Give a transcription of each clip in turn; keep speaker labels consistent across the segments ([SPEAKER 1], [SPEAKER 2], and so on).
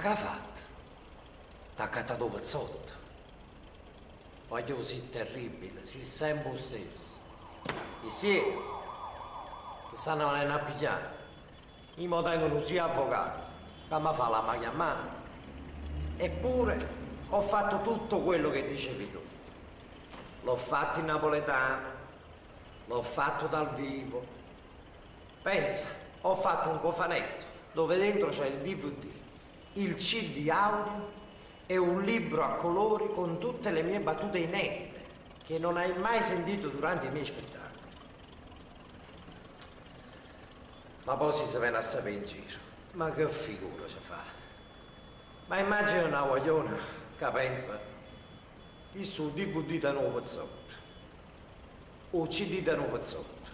[SPEAKER 1] che ha fatto? T'ha cattato pezzotto. Voglio così terribile, si sempre lo stesso. E sì, ti stanno venendo a pigliare. Io mi tengono zio avvocato, che mi fa la maglia a mano. Eppure ho fatto tutto quello che dicevi tu. L'ho fatto in napoletano, l'ho fatto dal vivo. Pensa, ho fatto un cofanetto dove dentro c'è il DVD, il CD audio e un libro a colori con tutte le mie battute inedite che non hai mai sentito durante i miei spettacoli. Ma poi si viene a sapere in giro. Ma che figura si fa? Ma immagina una guagliona che pensa il suo DVD da nuovo pezzotto, o CD da nuovo pezzotto,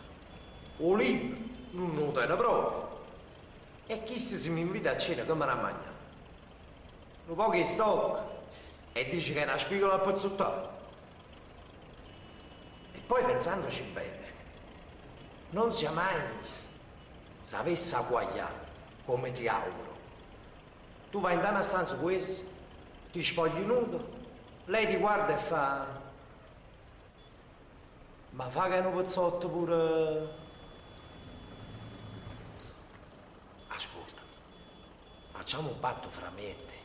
[SPEAKER 1] o libro non lo tiene proprio. E chi si mi invita a cena che me la mangia? Un po' che stocca e dice che è una spigola a pezzottato. E poi pensandoci bene, non sia mai se avesse agguagliato come ti auguro. Tu vai in una stanza questa, ti spogli nudo, lei ti guarda e fa: ma fa che è un pezzotto pure. Psst. Ascolta, facciamo un patto fra me e te.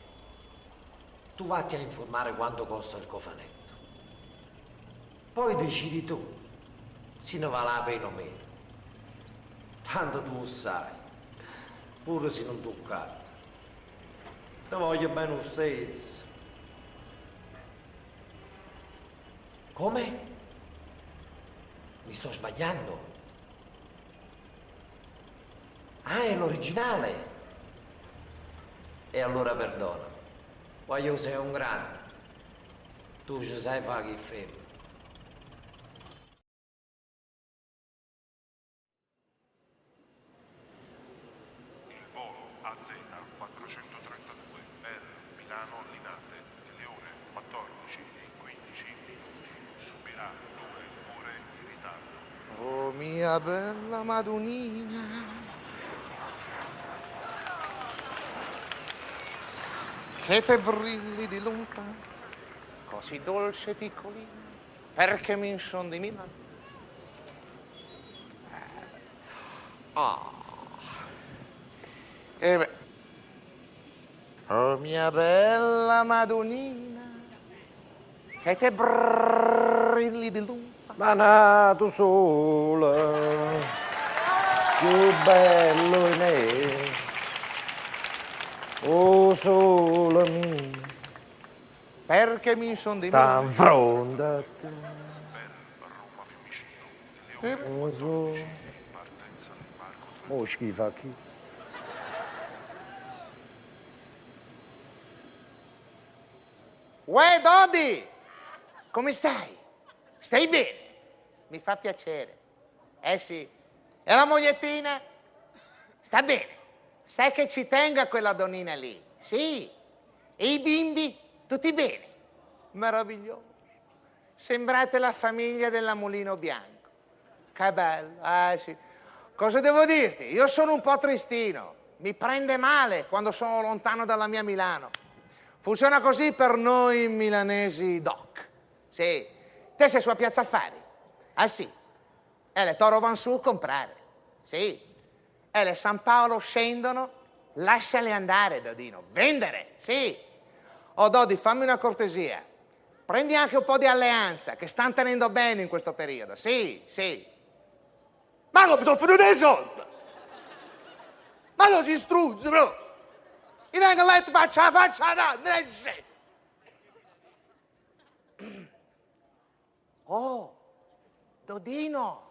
[SPEAKER 1] Tu vatti a informare quanto costa il cofanetto. Poi decidi tu se ne vale la pena o meno. Tanto tu lo sai, pure se non toccato. Ti voglio bene lo stesso. Come? Mi sto sbagliando? Ah, è l'originale. E allora perdona. Voglio sei un grande. Tu ci sai fare che fai.
[SPEAKER 2] Il volo AZ 432 per Milano Linate alle ore 14:15 subirà 2 ore di ritardo.
[SPEAKER 3] Oh mia bella Madonnina, che te brilli di lontano, così dolce e piccolina, perché mi son di Milano. E beh, oh mia bella Madonnina, che te brilli di lontano.
[SPEAKER 1] Ma nato sola, più bello in me, oh sola mia,
[SPEAKER 3] Perché mi son di
[SPEAKER 1] sta
[SPEAKER 3] Milano.
[SPEAKER 1] in fronte a te,
[SPEAKER 2] Per Roma Fiumicino alle ore
[SPEAKER 1] oh so,
[SPEAKER 2] partenza Marco
[SPEAKER 1] oh schifo a chi.
[SPEAKER 3] Uè, Dodi! Come stai? Stai bene? Mi fa piacere. Eh sì. E la mogliettina? Sta bene. Sai che ci tengo a quella donnina lì? Sì. E i bimbi? Tutti bene. Meraviglioso. Sembrate la famiglia della Mulino Bianco. Che bello. Sì. Cosa devo dirti? Io sono un po' tristino. Mi prende male quando sono lontano dalla mia Milano. Funziona così per noi milanesi doc. Sì. Te sei su a Piazza Affari? Ah sì. E le Toro van su a comprare. Sì. E le San Paolo scendono, lasciale andare, Dodino. Vendere, sì. Oh, Dodi, fammi una cortesia. Prendi anche un po' di Alleanza, che stanno tenendo bene in questo periodo. Sì, sì. Ma non mi sono finito dei soldi. Ma non si struzzi, bro. Io vengo là e ti faccio la faccia da dresce. Oh, Dodino.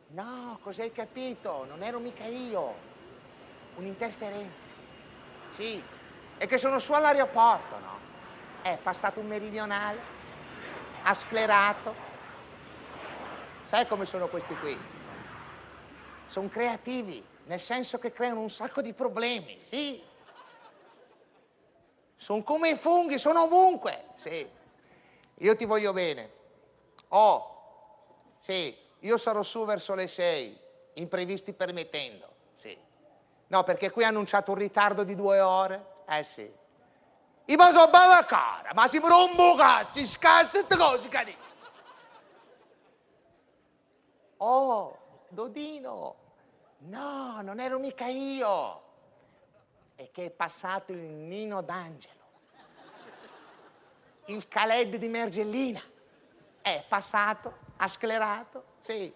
[SPEAKER 3] No, cos'hai capito? Non ero mica io. Un'interferenza. Sì. E che sono su all'aeroporto, no? È passato un meridionale, ha sclerato. Sai come sono questi qui? Sono creativi, nel senso che creano un sacco di problemi, sì. Sono come i funghi, sono ovunque, sì. Io ti voglio bene. Oh, sì, io sarò su verso le 6, imprevisti permettendo, sì. No, perché qui ha annunciato un ritardo di 2 ore. Sì. I posso bava cara, ma si rompo cazzo, scazzo e cose che dico. Oh, Dodino, no, non ero mica io. È che è passato il Nino D'Angelo, il Khaled di Mergellina. È passato, ha sclerato, sì,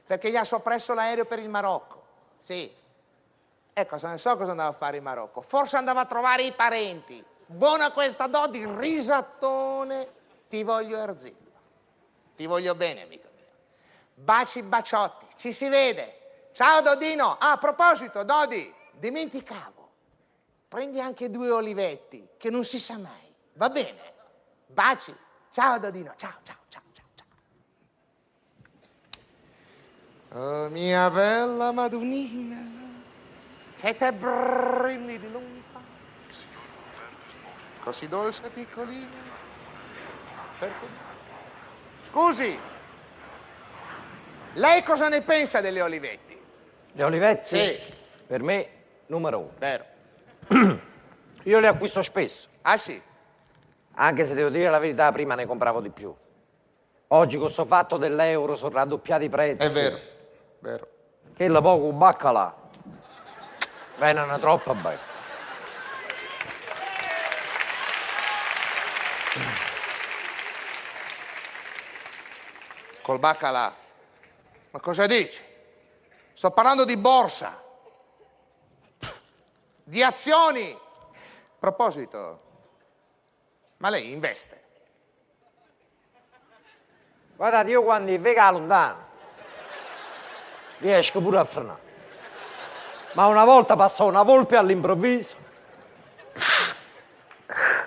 [SPEAKER 3] perché gli ha soppresso l'aereo per il Marocco, sì. E cosa ne so cosa andava a fare in Marocco. Forse andava a trovare i parenti. Buona questa Dodi, risattone. Ti voglio Erzillo. Ti voglio bene, amico mio. Baci, baciotti, ci si vede. Ciao Dodino. Ah, a proposito, Dodi, dimenticavo. Prendi anche 2 olivetti, che non si sa mai. Va bene? Baci. Ciao Dodino. Ciao, ciao, ciao, ciao, ciao. Oh, mia bella Madonnina. Che te brilli di lunga, così dolce e piccolina. Perché? Scusi, lei cosa ne pensa delle Olivetti?
[SPEAKER 1] Le Olivetti?
[SPEAKER 3] Sì.
[SPEAKER 1] Per me, numero 1.
[SPEAKER 3] Vero.
[SPEAKER 1] Io le acquisto spesso,
[SPEAKER 3] Ah sì?
[SPEAKER 1] anche se devo dire la verità, prima ne compravo di più. Oggi con sto fatto dell'euro sono raddoppiati i prezzi.
[SPEAKER 3] È vero, vero.
[SPEAKER 1] Che la poco baccalà. Vengono troppo bene.
[SPEAKER 3] Col baccalà. Ma cosa dici? Sto parlando di borsa, di azioni. A proposito, ma lei investe?
[SPEAKER 1] Guardate, io quando il vega lontano riesco pure a frenare. Ma una volta passò una volpe all'improvviso.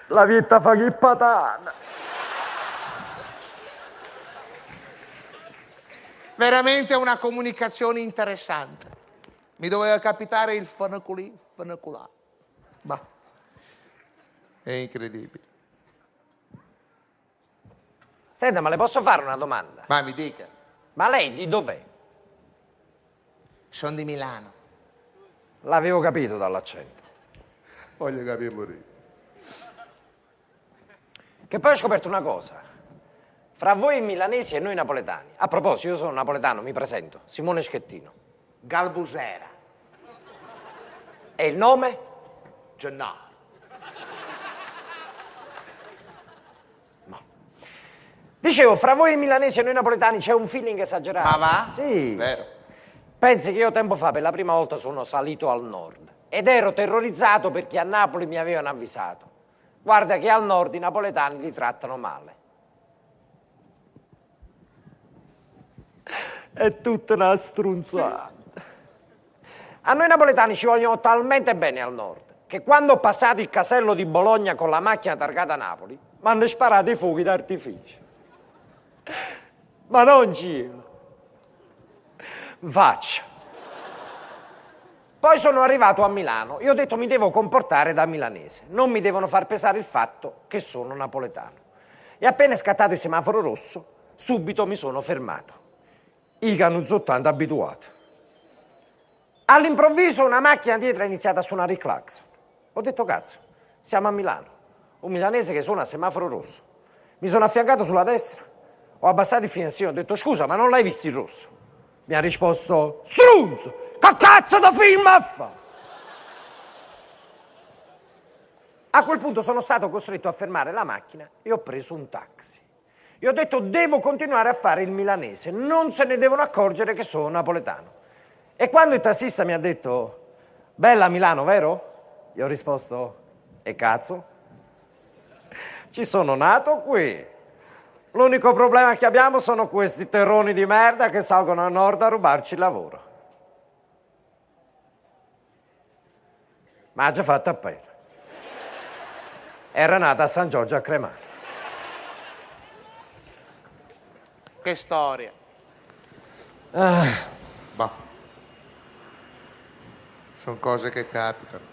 [SPEAKER 1] La vita fa che patana.
[SPEAKER 3] Veramente una comunicazione interessante. Mi doveva capitare il fanaculì, fanaculà. Ma è incredibile.
[SPEAKER 1] Senta, ma le posso fare una domanda?
[SPEAKER 3] Ma mi dica,
[SPEAKER 1] Ma lei di dov'è?
[SPEAKER 3] sono di Milano.
[SPEAKER 1] L'avevo capito dall'accento.
[SPEAKER 3] Voglio capirlo io.
[SPEAKER 1] Che poi ho scoperto una cosa. Fra voi milanesi e noi napoletani. A proposito, io sono napoletano, mi presento. Simone Schettino.
[SPEAKER 3] Galbusera.
[SPEAKER 1] E il nome?
[SPEAKER 3] Gennaro.
[SPEAKER 1] Dicevo, fra voi milanesi e noi napoletani c'è un feeling esagerato.
[SPEAKER 3] Ma va?
[SPEAKER 1] Sì.
[SPEAKER 3] Vero.
[SPEAKER 1] Pensi che io tempo fa per la prima volta sono salito al nord ed ero terrorizzato perché a Napoli mi avevano avvisato. Guarda che al nord i napoletani li trattano male. È tutta una strunzata. A noi napoletani ci vogliono talmente bene al nord che quando ho passato il casello di Bologna con la macchina targata Napoli mi hanno sparato i fuochi d'artificio. Ma non giro. Faccia. Poi sono arrivato a Milano e ho detto mi devo comportare da milanese, non mi devono far pesare il fatto che sono napoletano. E appena è scattato il semaforo rosso, subito mi sono fermato. I canuzzotti hanno abituato. All'improvviso una macchina dietro ha iniziato a suonare il clacson. Ho detto cazzo, siamo a Milano, un milanese che suona a semaforo rosso. Mi sono affiancato sulla destra, ho abbassato il finestrino, ho detto scusa ma non l'hai visto il rosso? Mi ha risposto, strunzo, che cazzo da film fa? A quel punto sono stato costretto a fermare la macchina e ho preso un taxi. E ho detto, devo continuare a fare il milanese, non se ne devono accorgere che sono napoletano. E quando il tassista mi ha detto, bella Milano, vero? Gli ho risposto, e cazzo? Ci sono nato qui. L'unico problema che abbiamo sono questi terroni di merda che salgono a nord a rubarci il lavoro. Ma ha già fatto appena. Era nata a San Giorgio a Cremano.
[SPEAKER 3] Che storia. Bah. Sono cose che capitano.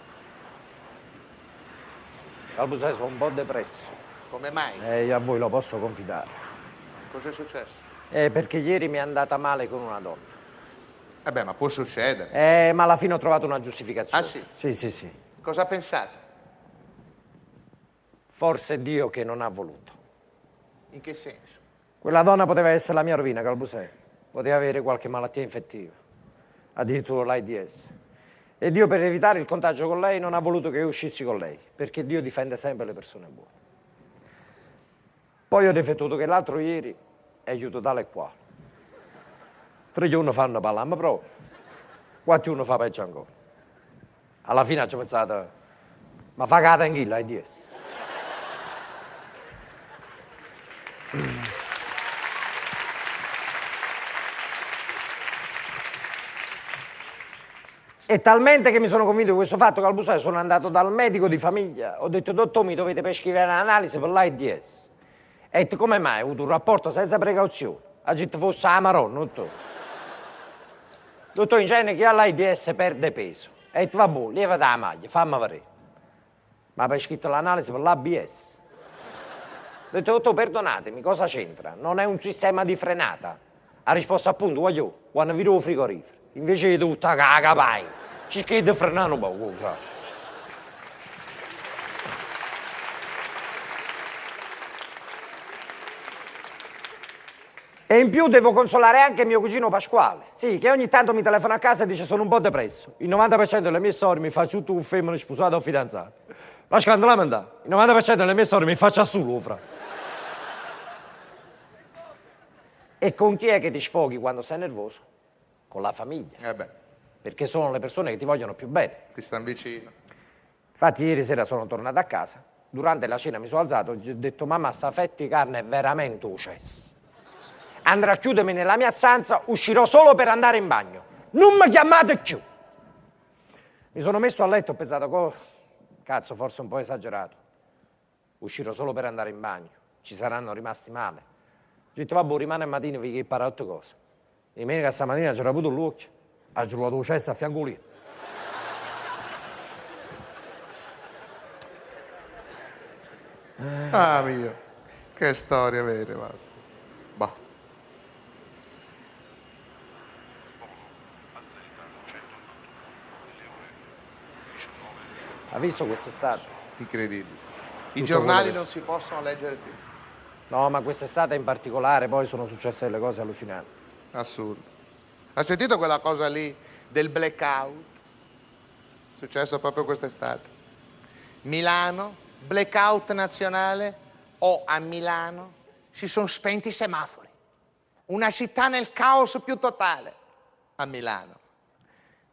[SPEAKER 1] Calbusè, sono un po' depresso.
[SPEAKER 3] Come mai?
[SPEAKER 1] E a voi lo posso confidare.
[SPEAKER 3] Cos'è successo?
[SPEAKER 1] Perché ieri mi è andata male con una donna.
[SPEAKER 3] Vabbè, ma può succedere.
[SPEAKER 1] Ma alla fine ho trovato una giustificazione.
[SPEAKER 3] Ah, sì?
[SPEAKER 1] Sì, sì, sì.
[SPEAKER 3] Cosa pensate?
[SPEAKER 1] Forse è Dio che non ha voluto.
[SPEAKER 3] In che senso?
[SPEAKER 1] Quella donna poteva essere la mia rovina, Calbusè. Poteva avere qualche malattia infettiva, addirittura l'AIDS. E Dio, per evitare il contagio con lei, non ha voluto che io uscissi con lei, perché Dio difende sempre le persone buone. Poi ho riflettuto che l'altro ieri è aiutato tale e quale. 3 giorni fanno parlare proprio, 4 giorni fa peggio ancora. Alla fine ci ho pensato, ma fa che la tranquilla, l'AIDS. E talmente che mi sono convinto di questo fatto, Calbusai, sono andato dal medico di famiglia, ho detto, dottor, mi dovete per scrivere un'analisi per l'AIDS. E detto, come mai? Ho avuto un rapporto senza precauzione. Ha detto, fosse la Maronna, dottor. Dottor, in genere chi ha l'AIDS perde peso. E detto, vabbè, lieva da maglia, fammi vedere. Ma per scritto l'analisi per l'ABS. Ho detto, dottor, perdonatemi, cosa c'entra? Non è un sistema di frenata. Ha risposto appunto, voglio, quando vedo il frigorifero. Invece di tutta la capai, ci chiede frenare un po', fra. E in più devo consolare anche mio cugino Pasquale, sì, che ogni tanto mi telefona a casa e dice sono un po' depresso. Il 90% delle mie storie mi fa tutto un femmine sposato o fidanzato. Pasquale, non lamentare, il 90% delle mie storie mi faccia solo, fra. E con chi è che ti sfoghi quando sei nervoso? Con la famiglia. Perché sono le persone che ti vogliono più bene.
[SPEAKER 3] Ti stanno vicino.
[SPEAKER 1] Infatti ieri sera sono tornato a casa, durante la cena mi sono alzato e ho detto mamma, sta fetta di carne è veramente un cesso. Andrò a chiudermi nella mia stanza, uscirò solo per andare in bagno. Non mi chiamate più. Mi sono messo a letto e ho pensato, cazzo, forse un po' esagerato. Uscirò solo per andare in bagno, ci saranno rimasti male. Ho detto vabbè, rimane al mattino perché impara 8 cose. Domenica stamattina c'era avuto l'occhio, ha giurato un cesso a fianco lì.
[SPEAKER 3] Ah mio, che storia vera, guarda. Bah.
[SPEAKER 1] Ha visto quest'estate?
[SPEAKER 3] Incredibile. I
[SPEAKER 1] Tutto
[SPEAKER 3] giornali
[SPEAKER 1] quello che-
[SPEAKER 3] non si possono leggere più.
[SPEAKER 1] No, ma quest'estate in particolare poi sono successe delle cose allucinanti.
[SPEAKER 3] Assurdo. Hai sentito quella cosa lì del blackout? È successo proprio quest'estate. Milano, blackout nazionale, o a Milano si sono spenti i semafori. Una città nel caos più totale. A Milano.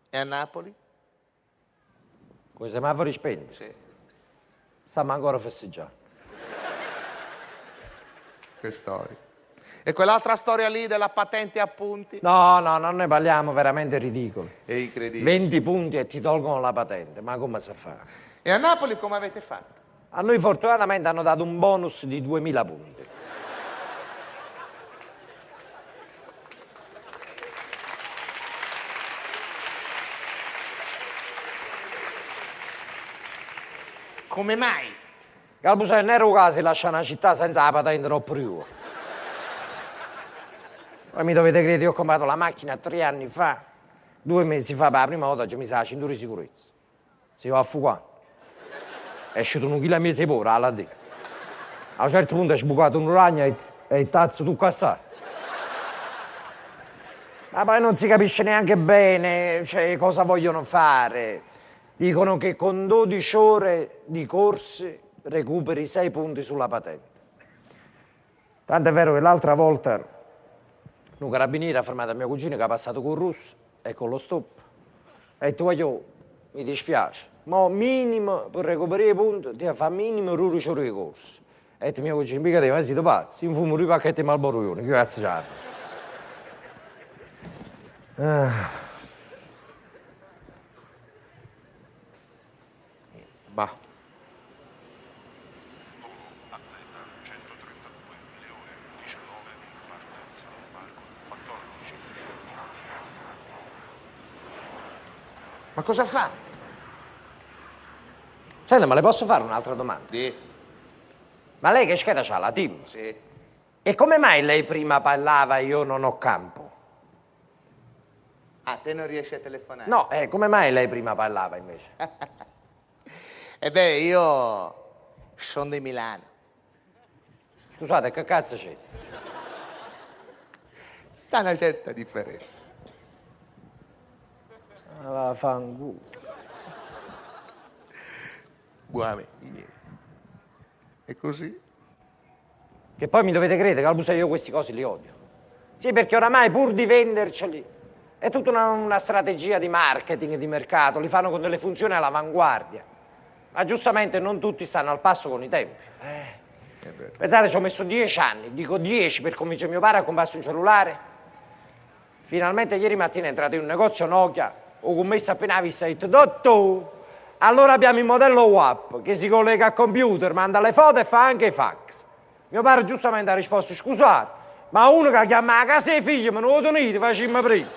[SPEAKER 3] E a Napoli?
[SPEAKER 1] Con i semafori spenti,
[SPEAKER 3] Sì.
[SPEAKER 1] stiamo ancora festeggiando.
[SPEAKER 3] Che storia. E quell'altra storia lì della patente a punti?
[SPEAKER 1] No, non ne parliamo, veramente ridicolo.
[SPEAKER 3] È incredibile.
[SPEAKER 1] 20 punti e ti tolgono la patente, ma come si fa?
[SPEAKER 3] E a Napoli come avete fatto?
[SPEAKER 1] A noi fortunatamente hanno dato un bonus di 2000 punti.
[SPEAKER 3] Come mai?
[SPEAKER 1] Calbusai non era un caso di lasciare una città senza la patente troppo più. Poi mi dovete credere, io ho comprato la macchina 3 anni fa, 2 mesi fa per la prima volta ci ho messo la cintura di sicurezza. Si va a fuoco. È uscito 1 chilo e mezzo di porra alla D. A un certo punto è sbucato un ragno e il tazzo tu qua sta. Ma poi non si capisce neanche bene, cioè, cosa vogliono fare. Dicono che con 12 ore di corse recuperi 6 punti sulla patente. Tanto è vero che l'altra volta un carabiniere ha fermato mio cugino che ha passato col russo e con lo stop. E ha detto, voglio, mi dispiace, ma minimo per recuperare i punti ti fa minimo 12 ore di corsa. E ha detto mio cugino, mica te, ma siete pazzi, in fumo 2 pacchetti di Marlboro, che cazzo c'ha?
[SPEAKER 3] Bah.
[SPEAKER 2] AZ 132 milioni 19 in partenza Marco 14.
[SPEAKER 3] Ma cosa fa?
[SPEAKER 1] Senta, ma le posso fare un'altra domanda?
[SPEAKER 3] Di.
[SPEAKER 1] Ma lei che scheda c'ha, la team?
[SPEAKER 3] Sì.
[SPEAKER 1] E come mai lei prima parlava e io non ho campo?
[SPEAKER 3] Ah, te non riesci a telefonare?
[SPEAKER 1] No, come mai lei prima parlava invece?
[SPEAKER 3] E beh, io sono di Milano.
[SPEAKER 1] Scusate, che cazzo c'è?
[SPEAKER 3] Sta una certa differenza.
[SPEAKER 1] Vaffanculo.
[SPEAKER 3] Buone, è così?
[SPEAKER 1] Che poi mi dovete credere che al museo io questi cosi li odio. Sì, perché oramai pur di venderceli è tutta una strategia di marketing, di mercato, li fanno con delle funzioni all'avanguardia. Ma giustamente non tutti stanno al passo con i tempi.
[SPEAKER 3] È vero.
[SPEAKER 1] Pensate, ci ho messo 10 anni, dico 10 per convincere mio padre a comprarsi un cellulare. Finalmente ieri mattina è entrato in un negozio Nokia, ho commesso appena visto e ho detto, dottor, allora abbiamo il modello WAP che si collega al computer, manda le foto e fa anche i fax. Mio padre giustamente ha risposto, scusate, ma uno che chiama a casa i figli me lo donate, facciamo prima.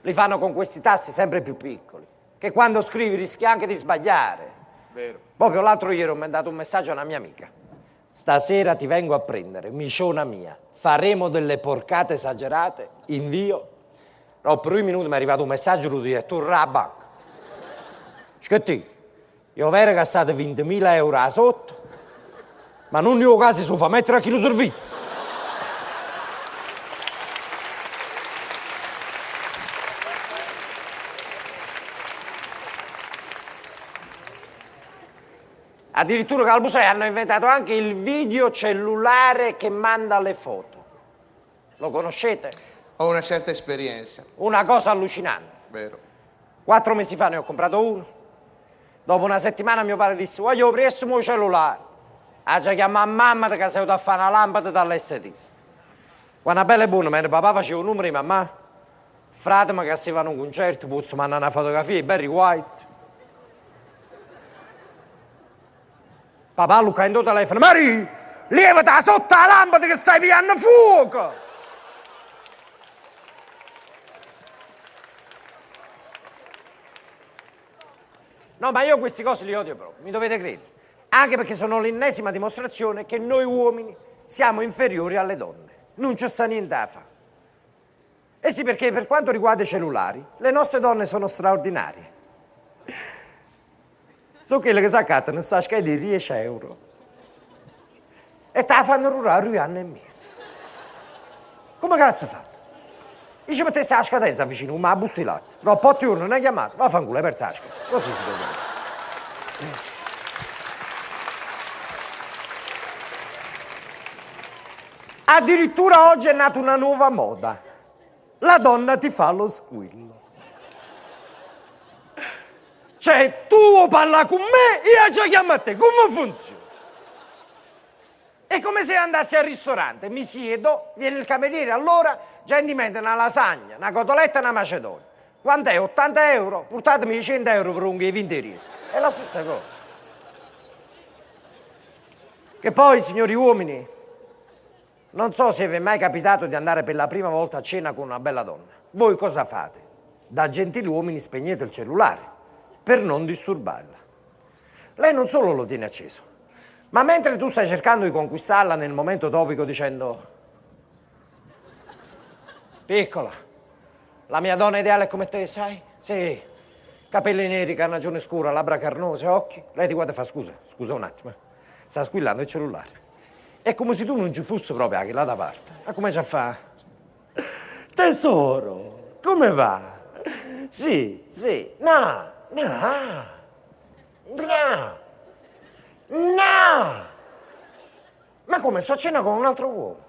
[SPEAKER 1] Li fanno con questi tasti sempre più piccoli, che quando scrivi rischi anche di sbagliare.
[SPEAKER 3] Vero.
[SPEAKER 1] Proprio l'altro ieri ho mandato un messaggio a una mia amica. Stasera ti vengo a prendere, miciona mia. Faremo delle porcate esagerate, invio. No, per un minuto mi è arrivato un messaggio di direttore alla banca. Scusi, io vero che state 20.000 euro a sotto, ma non io casi su fa mettere a chi lo servizio. Addirittura che al museo hanno inventato anche il video cellulare che manda le foto. Lo conoscete?
[SPEAKER 3] Ho una certa esperienza,
[SPEAKER 1] Una cosa allucinante.
[SPEAKER 3] vero?
[SPEAKER 1] 4 mesi fa ne ho comprato uno. Dopo una settimana mio padre disse, voglio presto il mio cellulare. Ha già chiamato mamma che sei a fare una lampada dall'estetista. Quando bella e buona, mentre papà faceva un numero di mamma, frate che si fanno un concerto, pozzo mandare una fotografia, Barry White. Papà Luca in telefono, Mari, lievata sotto la lampada che stai pigliando fuoco! No, ma io queste cose li odio proprio, mi dovete credere. Anche perché sono l'ennesima dimostrazione che noi uomini siamo inferiori alle donne. Non c'è sta niente da fare. Eh sì, perché per quanto riguarda i cellulari, le nostre donne sono straordinarie. Sono quelle che si accattano sta scheda di 10 euro e te la fanno rurare 2 anni e mezzo. Come cazzo fanno? Dice per te sta scadenza vicino, ma la busta di latte. No, poi ti urlano, una chiamata, vaffanculo, hai perso la scheda. Così si deve fare. Addirittura oggi è nata una nuova moda. La donna ti fa lo squillo. Cioè, tu parla con me e io ci chiamo a te. Come funziona? È come se andassi al ristorante, mi siedo, viene il cameriere, allora gentilmente una lasagna, una cotoletta e una macedonia. Quant'è? 80 euro? Portatemi 100 euro per un che vinteresti. È la stessa cosa. Che poi, signori uomini, non so se vi è mai capitato di andare per la prima volta a cena con una bella donna. Voi cosa fate? Da gentili uomini spegnete il cellulare per non disturbarla. Lei non solo lo tiene acceso, ma mentre tu stai cercando di conquistarla nel momento topico dicendo piccola, la mia donna ideale è come te, sai? Sì, capelli neri, carnagione scura, labbra carnose, occhi. Lei ti guarda e fa scusa un attimo, sta squillando il cellulare. È come se tu non ci fossi proprio anche là da parte. Ma come ci a fa? Tesoro, come va? Sì, no. Ma come, sto a cena con un altro uomo?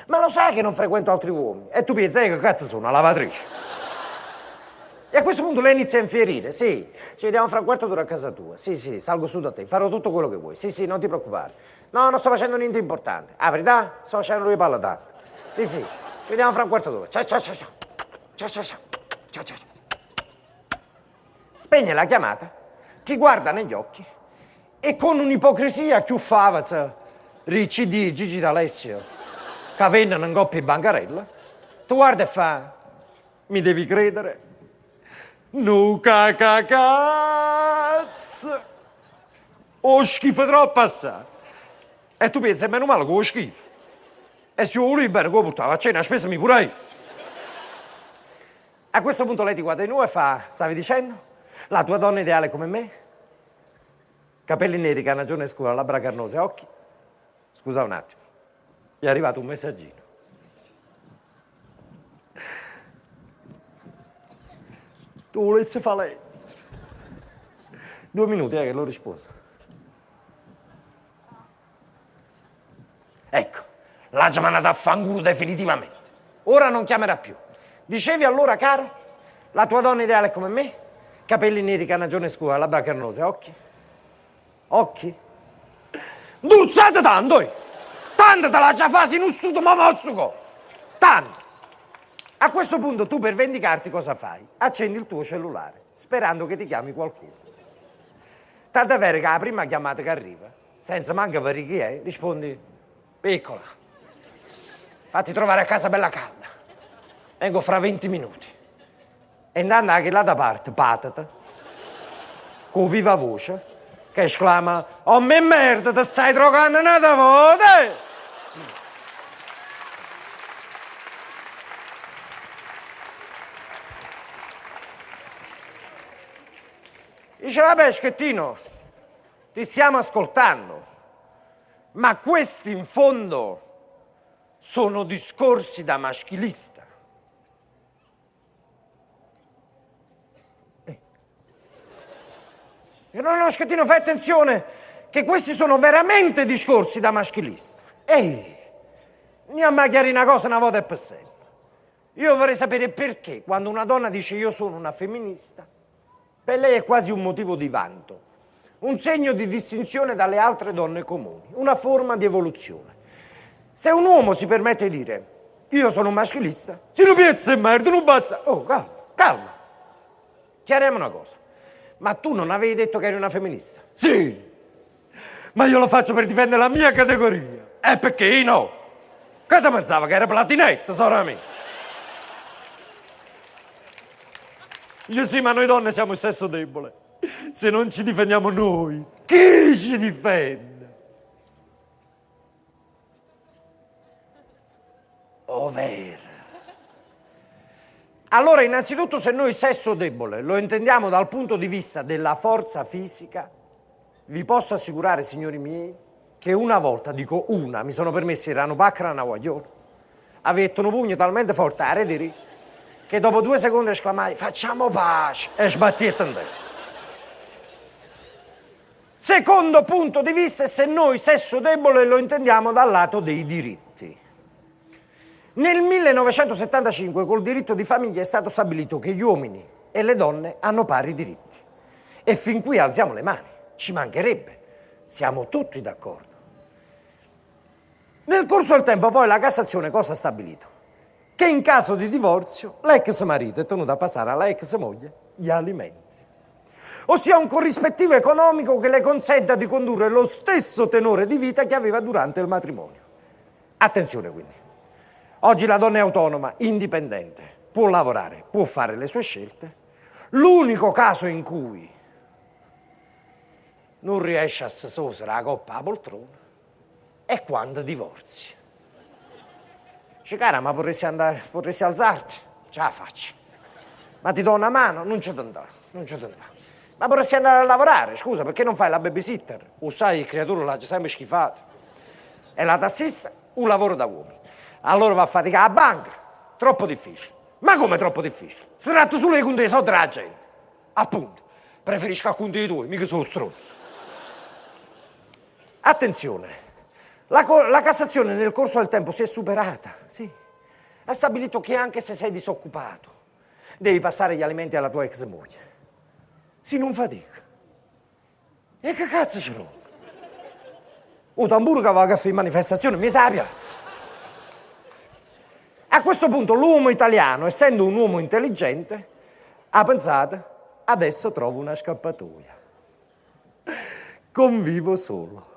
[SPEAKER 1] Ma lo sai che non frequento altri uomini? E tu pensi che cazzo sono, una lavatrice? E a questo punto lei inizia a infierire. Sì, ci vediamo fra un quarto d'ora a casa tua. Sì, salgo su da te, farò tutto quello che vuoi. Sì, non ti preoccupare. No, non sto facendo niente importante. Ah, verità? Sto facendo lui palla tanto. Sì, ci vediamo fra un quarto d'ora. Ciao. Spegne la chiamata, ti guarda negli occhi e con un'ipocrisia chiuffava, ricci di Gigi D'Alessio, che venne in coppia di bancarella, tu guarda e fa, mi devi credere? No cazzo! Ho schifo troppo assai. E tu pensi, è meno male che ho schifo. E se io volevo bene, come portava a cena, spesami pure io. A questo punto lei ti guarda di nuovo e fa, stavi dicendo? La tua donna ideale come me? capelli neri, carnagione scura, labbra carnose, occhi. Scusa un attimo, mi è arrivato un messaggino. Tu volessi fare lei? 2 minuti che lo rispondo. Ecco, l'ha già mandato a fanculo definitivamente. Ora non chiamerà più. Dicevi allora, caro, la tua donna ideale è come me? Capelli neri, carnagione scura, labbra carnose, occhi? Occhi? Duzzate tanto, Tanto te l'ha già fatto in un studio, ma posso cosa? Tanto! A questo punto tu per vendicarti cosa fai? Accendi il tuo cellulare, sperando che ti chiami qualcuno. Tanto è vero che la prima chiamata che arriva, senza manco vedere chi è, rispondi, piccola, fatti trovare a casa bella calda, vengo fra 20 minuti. E andando anche là da parte, patata, con viva voce, che esclama, oh me merda, ti stai drogando una volta! Dice, vabbè, Schettino, ti stiamo ascoltando, ma questi in fondo sono discorsi da maschilista. E no, Schettino, fai attenzione, che questi sono veramente discorsi da maschilista. Ehi, andiamo a chiarire una cosa una volta e per sempre. Io vorrei sapere perché, quando una donna dice io sono una femminista, per lei è quasi un motivo di vanto, un segno di distinzione dalle altre donne comuni, una forma di evoluzione. Se un uomo si permette di dire io sono un maschilista, si lo piazza e merda, non basta. Oh, calma, calma. Chiariamo una cosa. Ma tu non avevi detto che eri una femminista? Sì, ma io lo faccio per difendere la mia categoria. E perché io no? Che ti pensava che era platinetta, sorella mia? Dice sì, ma noi donne siamo il sesso debole. Se non ci difendiamo noi, chi ci difende? Ovvero. Allora, innanzitutto, se noi sesso debole lo intendiamo dal punto di vista della forza fisica, vi posso assicurare, signori miei, che una volta, dico una, mi sono permesso erano paccara una guaglione, avete un pugno talmente forte a redere che dopo 2 secondi esclamai facciamo pace e sbattiete in terra. Secondo punto di vista è se noi sesso debole lo intendiamo dal lato dei diritti. Nel 1975 col diritto di famiglia è stato stabilito che gli uomini e le donne hanno pari diritti. E fin qui alziamo le mani, ci mancherebbe, siamo tutti d'accordo. Nel corso del tempo poi la Cassazione cosa ha stabilito? Che in caso di divorzio l'ex marito è tenuto a passare alla ex moglie gli alimenti. Ossia un corrispettivo economico che le consenta di condurre lo stesso tenore di vita che aveva durante il matrimonio. Attenzione quindi, oggi la donna è autonoma, indipendente, può lavorare, può fare le sue scelte. L'unico caso in cui non riesce a sosere la coppa alla poltrona è quando divorzi. Dice, cara, ma vorresti alzarti? Ce la faccio. Ma ti do una mano? Non ci andare. Ma vorresti andare a lavorare? Scusa, perché non fai la babysitter? O sai, il creatore l'ha già sempre schifato. E la tassista? Un lavoro da uomini. Allora va a faticare a banca? Troppo difficile. Ma come troppo difficile? Si tratta solo di conti dei soldi della gente. Appunto, preferisco a conti dei tuoi, mica sono stronzo. Attenzione. La Cassazione nel corso del tempo si è superata, sì. Ha stabilito che anche se sei disoccupato devi passare gli alimenti alla tua ex moglie. Sì, non fatica. E che cazzo ce l'ho? O tamburo che va a fare manifestazione, mi sa la piazza. A questo punto l'uomo italiano, essendo un uomo intelligente, ha pensato, adesso trovo una scappatoia. Convivo solo.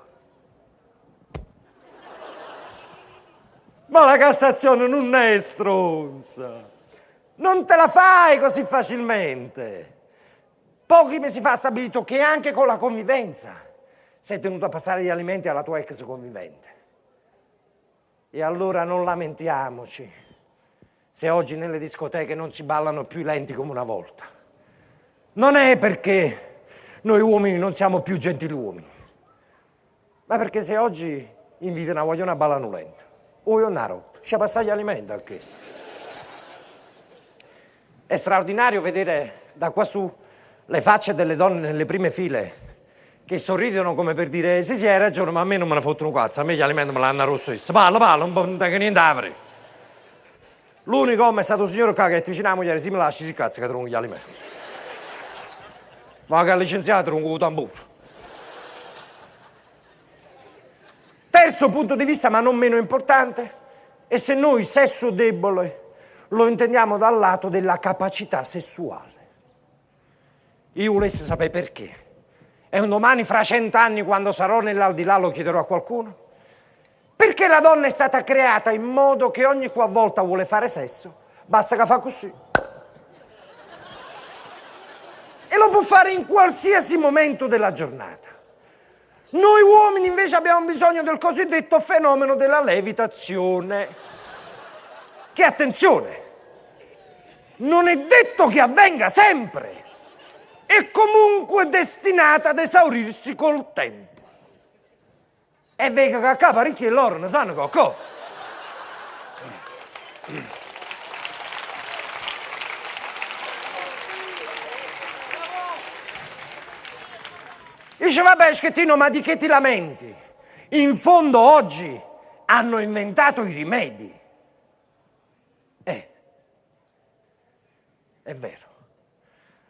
[SPEAKER 1] Ma la Cassazione non è stronza. Non te la fai così facilmente. Pochi mesi fa ha stabilito che anche con la convivenza sei tenuto a passare gli alimenti alla tua ex convivente. E allora non lamentiamoci se oggi nelle discoteche non si ballano più i lenti come una volta. Non è perché
[SPEAKER 4] noi uomini non siamo più gentili uomini. Ma perché se oggi invitano a voglio una balla nulenta, o io una roba, ci passare gli alimenti a questo. È straordinario vedere da qua su le facce delle donne nelle prime file che sorridono come per dire sì hai ragione, ma a me non me ne fottono un cazzo, a me gli alimenti me l'hanno rosso. Parla, un po' non tengo niente a fare. L'unico uomo è stato il signor Caghetti, vicino alla moglie, si mi lasci, si cazzo che trovo gli alimenti. Ma che ha licenziato un tamburo. Terzo punto di vista, ma non meno importante, è se noi sesso debole lo intendiamo dal lato della capacità sessuale. Io volessi sapere perché. E un domani, fra 100 anni, quando sarò nell'aldilà, lo chiederò a qualcuno. Perché la donna è stata creata in modo che ogni qualvolta vuole fare sesso, basta che fa così. E lo può fare in qualsiasi momento della giornata. Noi uomini invece abbiamo bisogno del cosiddetto fenomeno della levitazione. Che, attenzione, non è detto che avvenga sempre. È comunque destinata ad esaurirsi col tempo. E vega che a capo parecchi e loro ne sanno qualcosa. Dice, vabbè, Schettino, ma di che ti lamenti? In fondo oggi hanno inventato i rimedi. È vero.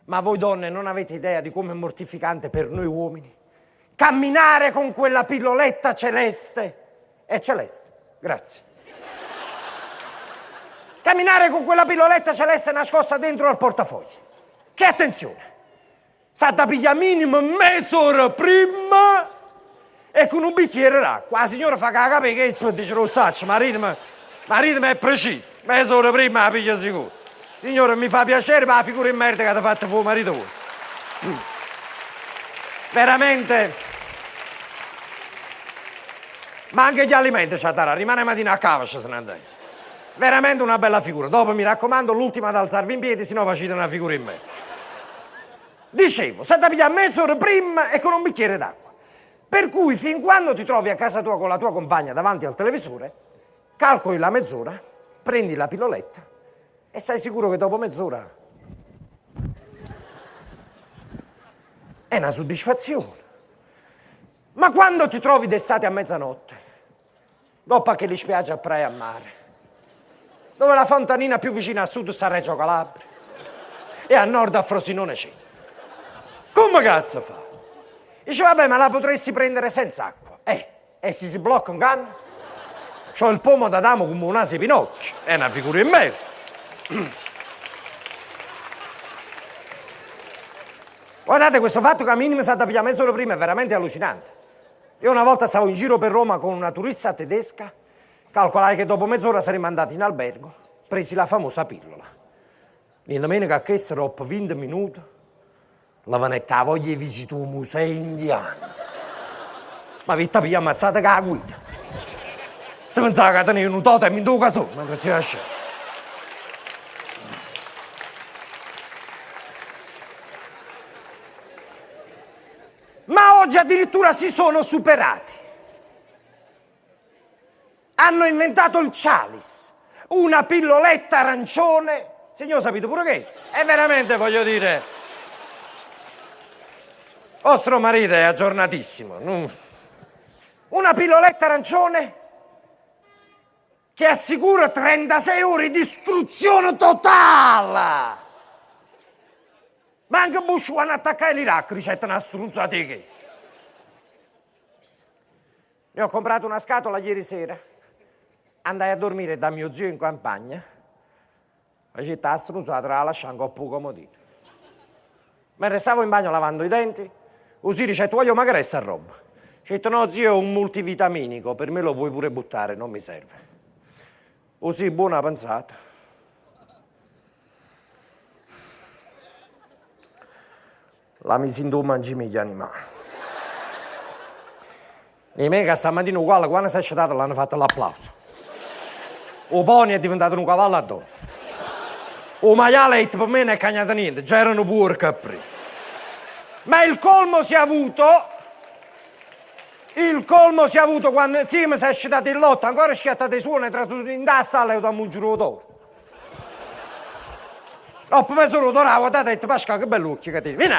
[SPEAKER 4] Ma voi donne non avete idea di come è mortificante per noi uomini camminare con quella pilloletta celeste. È celeste, grazie. Camminare con quella pilloletta celeste nascosta dentro al portafogli. Che attenzione! Sa da pigliare minimo mezz'ora prima e con un bicchiere d'acqua. La signora fa cagare che e dice lo saccio, marito è preciso. Mezz'ora prima la piglia sicuro. Signore, mi fa piacere, ma la figura in merda che ti ha fatto tuo marito vostro. Veramente. Ma anche gli alimenti c'ha da rimane mattina a cava se ne andai. Veramente una bella figura. Dopo mi raccomando, l'ultima ad alzarvi in piedi, sennò facete una figura in merda. Dicevo, stai a pigliare mezz'ora prima e con un bicchiere d'acqua. Per cui fin quando ti trovi a casa tua con la tua compagna davanti al televisore, calcoli la mezz'ora, prendi la pilloletta e sei sicuro che dopo mezz'ora è una soddisfazione. Ma quando ti trovi d'estate a mezzanotte, dopo che li spiagge a Praia a mare, dove la fontanina più vicina a sud sta a Reggio Calabria e a nord a Frosinone c'è, come cazzo fa? Dice, vabbè, ma la potresti prendere senza acqua. E si blocca un canno? C'ho il pomo d'Adamo come un aso Pinocchio. È una figura in merda. Guardate, questo fatto che a minimo sa da pigliare mezz'ora prima è veramente allucinante. Io una volta stavo in giro per Roma con una turista tedesca, calcolai che dopo mezz'ora saremmo andati in albergo, presi la famosa pillola. In domenica che dopo 20 minuti, la vanetta voglia di visitare un museo indiano. Ma vita più ammazzata che la guida. Si pensava che teneva un totem in due casone mentre si lasciava. Ma oggi addirittura si sono superati. Hanno inventato il Cialis, una pilloletta arancione. Signor, sapete pure che è? E veramente voglio dire, vostro marito è aggiornatissimo. Una pilloletta arancione che assicura 36 ore di istruzione totale. Ma anche Bush quando attaccare l'Iraq ricetta una strunzata di che. Ne ho comprato una scatola ieri sera. Andai a dormire da mio zio in campagna. Facevo la strunzata, la lasciavo un po' comodino. Mentre stavo in bagno lavando i denti, così dice, tu voglio magari questa roba. Ho detto, no zio, è un multivitaminico, per me lo puoi pure buttare, non mi serve. Così, buona pensata. La misi in due mangimi gli animali. E me che stamattina uguale, quando si è scetato l'hanno fatto l'applauso. O pony è diventato un cavallo a donna. O maiale per me non è cagnato niente, già erano pure capri. Ma il colmo si è avuto quando sì, mi si è scitato in lotta, ancora schiattate i suoni tra tutti in da sala e dammo un giro d'oro. Dopo mi sono dorato, guardate e detto, Pasqua, che bello occhio che ti vieni.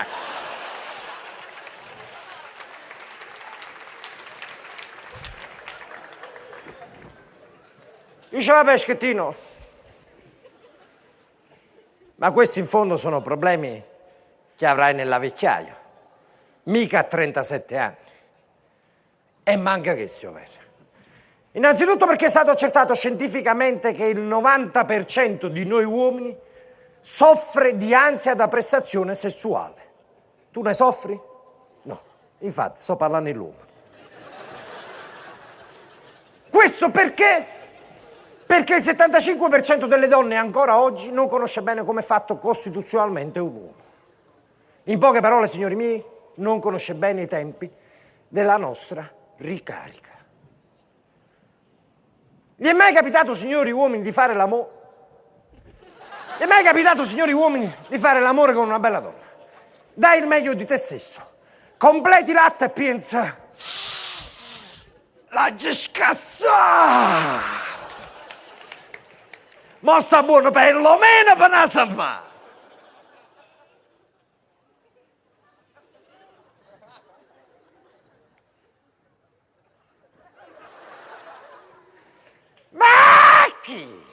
[SPEAKER 4] Diceva Peschettino, ma questi in fondo sono problemi che avrai nella vecchiaia, mica a 37 anni. E manca che stia vero. Innanzitutto perché è stato accertato scientificamente che il 90% di noi uomini soffre di ansia da prestazione sessuale. Tu ne soffri? No, infatti sto parlando in lume. Questo perché? Perché il 75% delle donne ancora oggi non conosce bene come è fatto costituzionalmente un uomo. In poche parole, signori miei, non conosce bene i tempi della nostra ricarica. Vi è mai capitato, signori uomini, di fare l'amore? Vi è mai capitato, signori uomini, di fare l'amore con una bella donna? Dai il meglio di te stesso, completi l'atto e pensa, la scassa! Ma sta buono perlomeno per una settimana! Macchi!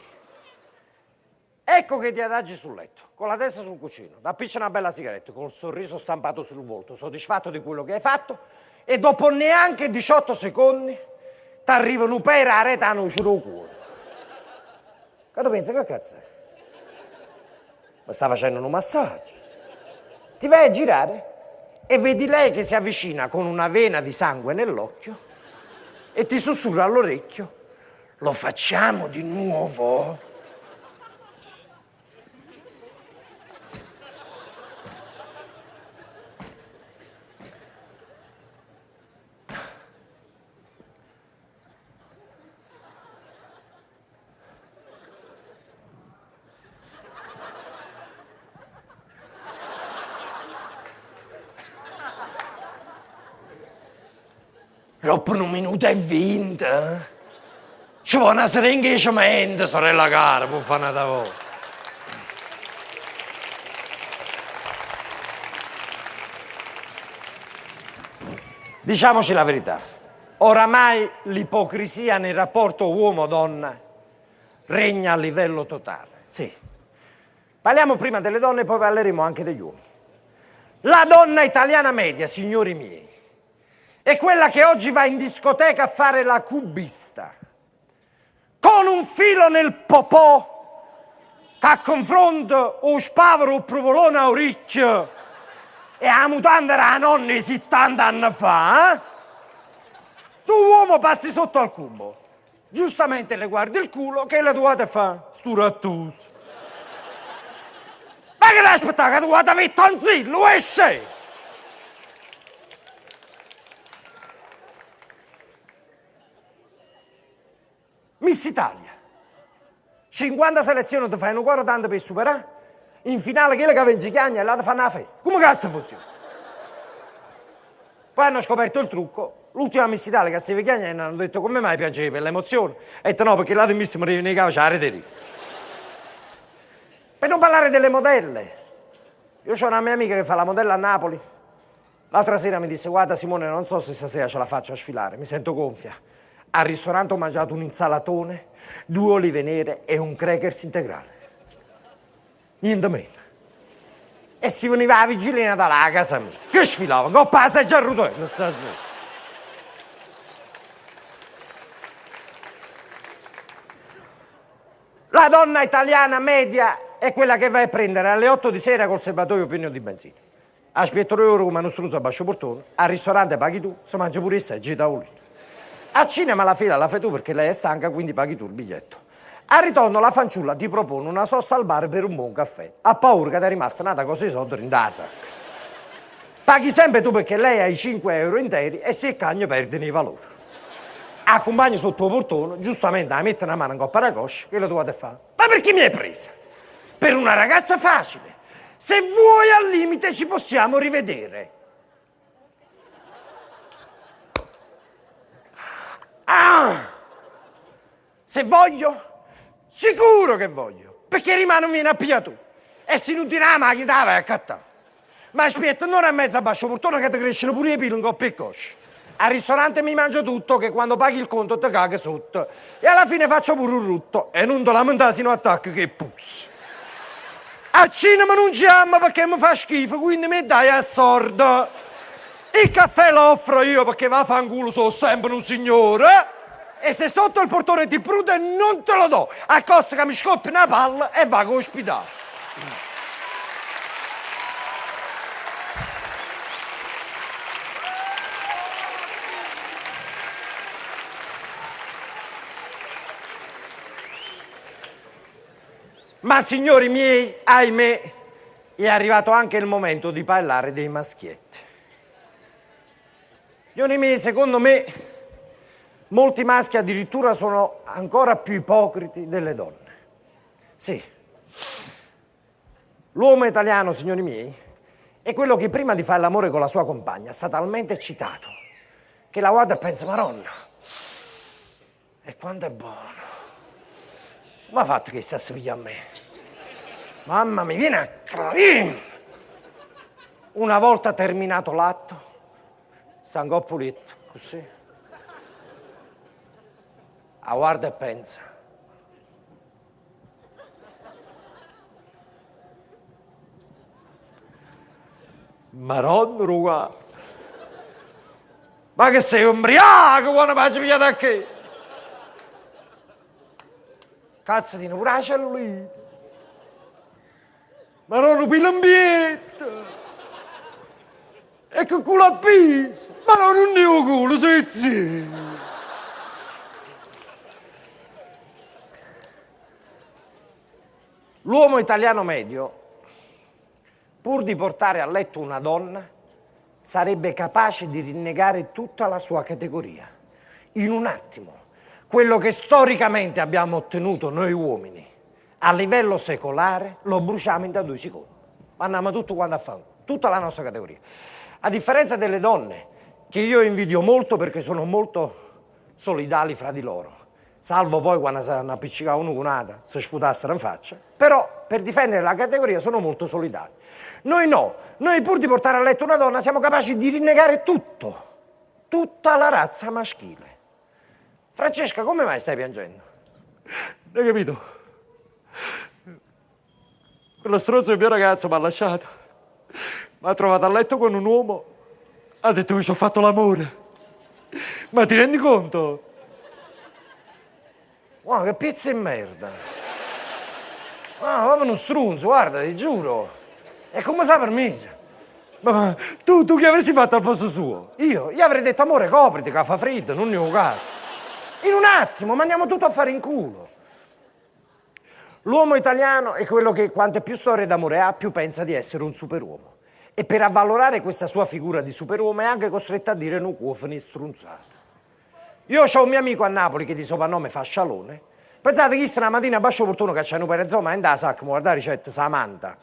[SPEAKER 4] Ecco che ti adagi sul letto, con la testa sul cuscino, ti appiccia una bella sigaretta, con il sorriso stampato sul volto, soddisfatto di quello che hai fatto, e dopo neanche 18 secondi ti arriva un pera a retano uscito il culo. Che tu pensi, che cazzo è? Mi sta facendo un massaggio. Ti vai a girare e vedi lei che si avvicina con una vena di sangue nell'occhio e ti sussurra all'orecchio, lo facciamo di nuovo? Dopo 1 minuto e 20, ci vuole una siringa di cemento, sorella cara, può fare una da voi. Diciamoci la verità, oramai l'ipocrisia nel rapporto uomo-donna regna a livello totale. Sì. Parliamo prima delle donne e poi parleremo anche degli uomini. La donna italiana media, signori miei, è quella che oggi va in discoteca a fare la cubista, con un filo nel popò, che a confronto o spavero o provolone a orecchio e a mutanda era la nonna di 70 anni fa, eh? Tu uomo passi sotto al cubo, giustamente le guardi il culo, che le dovete fare? Sturattuso. Ma che l'aspettare che tu guarda vittonzillo, esce! Miss Italia, 50 selezioni ti fai un cuore tanto per superare, in finale chi che vince chiagna e là ti fanno la festa. Come cazzo funziona? Poi hanno scoperto il trucco, l'ultima Miss Italia che stava chiagnando hanno detto come mai piangevi per l'emozione? E detto no, perché là di Miss mi riviene i cavi, a rete. Per non parlare delle modelle. Io ho una mia amica che fa la modella a Napoli. L'altra sera mi disse, guarda Simone, non so se stasera ce la faccio a sfilare, mi sento gonfia. Al ristorante ho mangiato un insalatone, 2 olive nere e un crackers integrale. Niente meno. E si veniva la vigilina dalla casa mia. Che sfilava? Che ho passaggio a rotelle stasera. La donna italiana media è quella che va a prendere alle 8 di sera col serbatoio pieno di benzina. Aspetta 3 ore come uno struzzo a bascio portone. Al ristorante paghi tu, si mangia pure il seggio di tavolino. A cinema la fila la fai tu perché lei è stanca, quindi paghi tu il biglietto. Al ritorno la fanciulla ti propone una sosta al bar per un buon caffè. Ha paura che ti è rimasta nata così soldi in da sacca. Paghi sempre tu perché lei ha i 5 euro interi e se il cagno perde nei valori. Accompagni sotto il portone, giustamente la mette una mano in coppa alla coscia, che lo dovete fare? Ma perché mi hai presa? Per una ragazza facile. Se vuoi al limite ci possiamo rivedere. Se voglio, sicuro che voglio, perché rimane un viene a pigliare tu. E se non ti la macchina, vai a cattare. Ma aspetta, non è mezzo a bascio portone che ti crescono pure i peli in coppia e coscia. Al ristorante mi mangio tutto, che quando paghi il conto ti caghi sotto. E alla fine faccio pure un rutto. E non ti lamentare se non attacchi che puzza. A cinema non ci amo perché mi fa schifo, quindi mi dai a sordo. Il caffè lo offro io perché va a fanculo, sono sempre un signore. E se sotto il portone ti prude non te lo do. A costo che mi scoppi una palla e vado all'ospedale. Ma signori miei, ahimè, è arrivato anche il momento di parlare dei maschietti. Signori miei, secondo me, molti maschi addirittura sono ancora più ipocriti delle donne. Sì. L'uomo italiano, signori miei, è quello che prima di fare l'amore con la sua compagna sta talmente eccitato che la guarda e pensa, Maronna, e quanto è buono. Come ha fatto che sta a pigliare a me? Mamma mi viene a capire. Una volta terminato l'atto, sta un po' pulito, così. La guarda e pensa. Maronna, guarda. Ma che sei ubriaco quando faccio pigliare da che? Cazzo di pure la cellulite. Ma non pila ambiente. E che culo a pisa. Ma non è un culo, sei zitto. L'uomo italiano medio, pur di portare a letto una donna, sarebbe capace di rinnegare tutta la sua categoria. In un attimo. Quello che storicamente abbiamo ottenuto noi uomini a livello secolare lo bruciamo in da 2 secondi. Andiamo tutto quanto a fare, tutta la nostra categoria. A differenza delle donne, che io invidio molto perché sono molto solidali fra di loro, salvo poi quando si hanno appiccicato uno con un'altra, si sputassero in faccia, però per difendere la categoria sono molto solidali. Noi no, noi pur di portare a letto una donna siamo capaci di rinnegare tutto, tutta la razza maschile. Francesca, come mai stai piangendo? Hai capito? Quello stronzo del mio ragazzo mi ha lasciato. Mi ha trovato a letto con un uomo. Ha detto che ci ho fatto l'amore. Ma ti rendi conto? Wow, che pizza di merda. Ah, proprio uno strunzo, guarda, ti giuro. E come sa permesso? Ma tu che avresti fatto al posto suo? Io? Gli avrei detto, amore, copriti, che fa freddo, non ne ho caso. In un attimo, mandiamo tutto a fare in culo. L'uomo italiano è quello che quante più storie d'amore ha, più pensa di essere un superuomo. E per avvalorare questa sua figura di superuomo è anche costretto a dire un cuofani strunzato. Io ho un mio amico a Napoli che di soprannome fa Scialone. Pensate che una mattina bascio opportuno che c'è un perezoma e andava a sacco, mi guarda la ricetta, Samantha.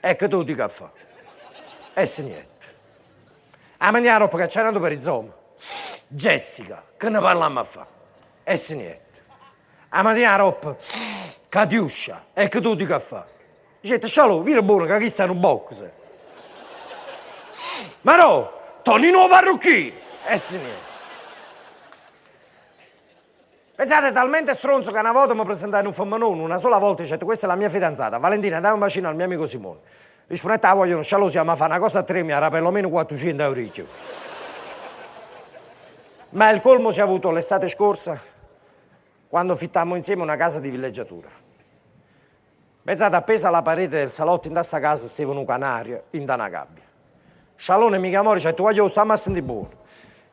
[SPEAKER 4] Ecco tu di caffè. E se niente. A mangiare roba che c'è un perezoma. Jessica, che ne parliamo a fare? E se niente. A mattina roba, Catiuscia, ecco tu di caffè. Dicete, Scialò, vieni buono che qui sta in un box. Ma no, Tonino Parrucchino. E se niente. Pensate, talmente stronzo che una volta mi presentai in un femminone, una sola volta, dicete, questa è la mia fidanzata. Valentina, dai un bacino al mio amico Simone. Rispondete, ah, vogliono, Scialò, siamo a fare una cosa a 3, mi era perlomeno 400 euro. Ma il colmo si è avuto l'estate scorsa, quando fittammo insieme una casa di villeggiatura. Pensate, appesa alla parete del salotto in questa casa stava un canario in una gabbia. Scialone mi chiamò e dice, tu voglio stiamo a sentire buono.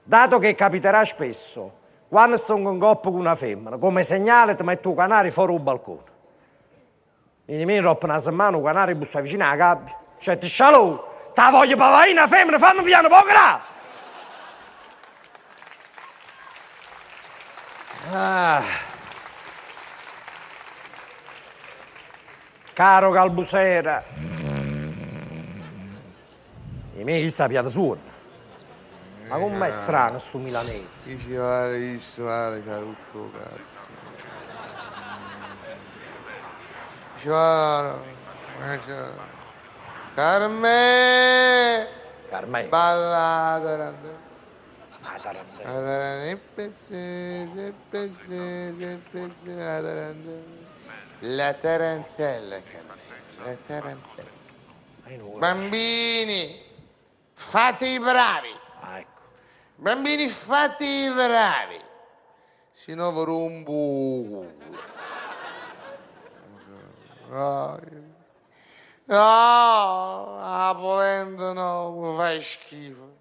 [SPEAKER 4] Dato che capiterà spesso, quando sto in coppia con una femmina, come segnale ti metto un canario fuori un balcone. In meno dopo una settimana un canario bussa vicino alla gabbia. Dice, Scialone, te la voglio pavare una femmina, fammi piano, poco là! Ah. Caro Calbusera, i miei chi sappiate suono. Ma com'è strano sto milanese?
[SPEAKER 5] Chi ci va di strada, carutto cazzo. Ci va. Carme!
[SPEAKER 4] Carmè.
[SPEAKER 5] Ballata.
[SPEAKER 4] Ah, tarantella.
[SPEAKER 5] La tarantella, Carme. La tarantella.
[SPEAKER 4] No.
[SPEAKER 5] Bambini, fate i bravi.
[SPEAKER 4] Ah, ecco.
[SPEAKER 5] Bambini, fate i bravi. Se no vi rompo. No, la polenta no, mi fai schifo.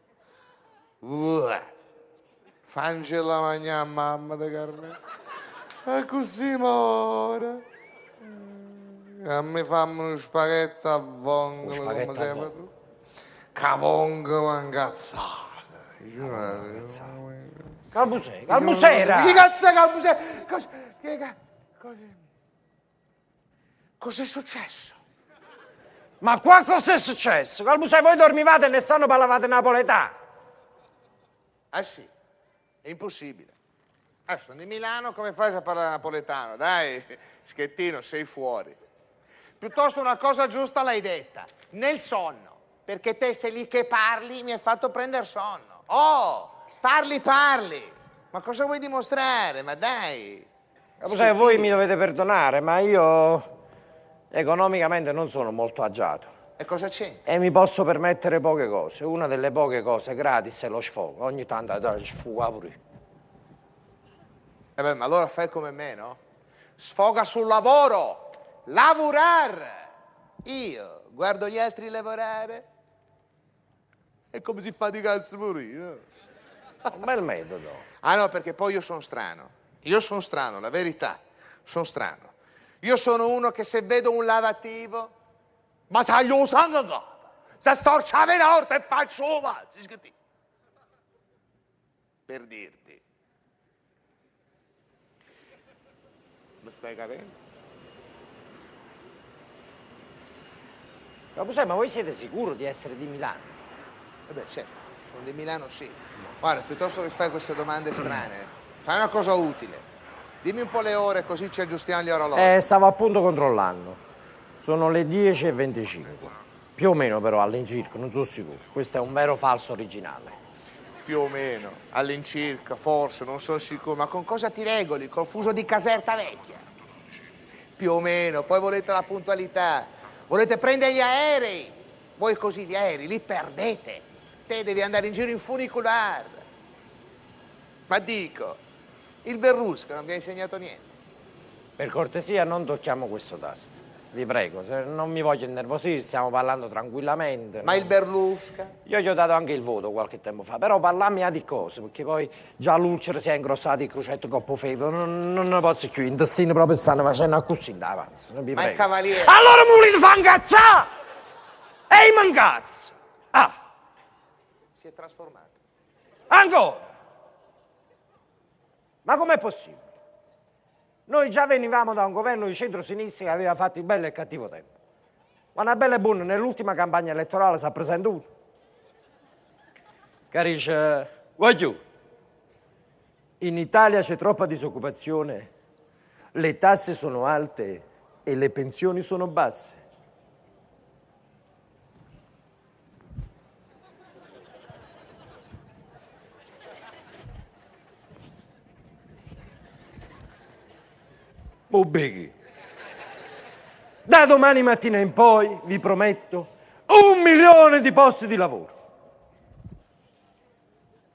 [SPEAKER 5] Fancela mangiare a mamma di Carmelo. E così muore. A me fammi uno spaghetto a vongole, come
[SPEAKER 4] spaghetto a
[SPEAKER 5] sempre
[SPEAKER 4] vongole.
[SPEAKER 5] tu. Cavongola incazzata.
[SPEAKER 4] Calbusera!
[SPEAKER 5] Chi cazzo è Calbusera? Cos'è successo?
[SPEAKER 4] Ma qua cos'è successo? Calbusera, voi dormivate e nessuno parlavate napoletano.
[SPEAKER 5] Ah sì, è impossibile. Sono di Milano, come fai a parlare napoletano? Dai, Schettino, sei fuori. Piuttosto una cosa giusta l'hai detta, nel sonno. Perché te sei lì che parli, mi hai fatto prendere sonno. Oh, parli. Ma cosa vuoi dimostrare? Ma dai.
[SPEAKER 4] Calbusera, voi mi dovete perdonare, ma io economicamente non sono molto agiato.
[SPEAKER 5] E cosa c'è?
[SPEAKER 4] E mi posso permettere poche cose. Una delle poche cose gratis è lo sfogo. Ogni tanto sfoga pure io.
[SPEAKER 5] Beh, ma allora fai come me, no? Sfoga sul lavoro, lavorare. Io guardo gli altri lavorare e come si fa di cazzo pure io, no?
[SPEAKER 4] Un bel metodo.
[SPEAKER 5] Ah no, perché poi io sono strano. Io sono strano, la verità. Sono strano. Io sono uno che se vedo un lavativo, ma sai io sangue se storcia la orta e faccio pazzo, per dirti. Mi stai capendo?
[SPEAKER 4] Calbusera, ma voi siete sicuri di essere di Milano?
[SPEAKER 5] Beh, certo, sono di Milano, sì. Guarda, piuttosto che fare queste domande strane, fai una cosa utile. Dimmi un po' le ore, così ci aggiustiamo gli orologi.
[SPEAKER 4] Stavo appunto controllando. Sono le 10:25. Più o meno però all'incirca, non sono sicuro. Questo è un vero falso originale.
[SPEAKER 5] Più o meno, all'incirca, forse, non sono sicuro. Ma con cosa ti regoli? Col fuso di Caserta Vecchia? Più o meno, poi volete la puntualità. Volete prendere gli aerei. Voi così gli aerei li perdete. Te devi andare in giro in funicolare. Ma dico, il Berlusca non vi ha insegnato niente.
[SPEAKER 4] Per cortesia non tocchiamo questo tasto. Vi prego, se non mi voglio innervosire, stiamo parlando tranquillamente.
[SPEAKER 5] Ma il Berlusca?
[SPEAKER 4] Io gli ho dato anche il voto qualche tempo fa, però parlammi di cose, perché poi già l'ulcera si è ingrossato il crocetto coppo feto, non ne posso più, intestino proprio stanno facendo così in avanzo. Non vi
[SPEAKER 5] Ma
[SPEAKER 4] prego.
[SPEAKER 5] il cavaliere?
[SPEAKER 4] Allora mi volete fare incazzare! Ehi, mancazzo! Ah,
[SPEAKER 5] Si è trasformato.
[SPEAKER 4] ancora! Ma com'è possibile? Noi già venivamo da un governo di centro-sinistra che aveva fatto il bello e il cattivo tempo. Ma una bella e buona, nell'ultima campagna elettorale si presenta uno che dice: voglio, in Italia c'è troppa disoccupazione, le tasse sono alte e le pensioni sono basse. Beghi. Da domani mattina in poi, vi prometto, 1 milione di posti di lavoro.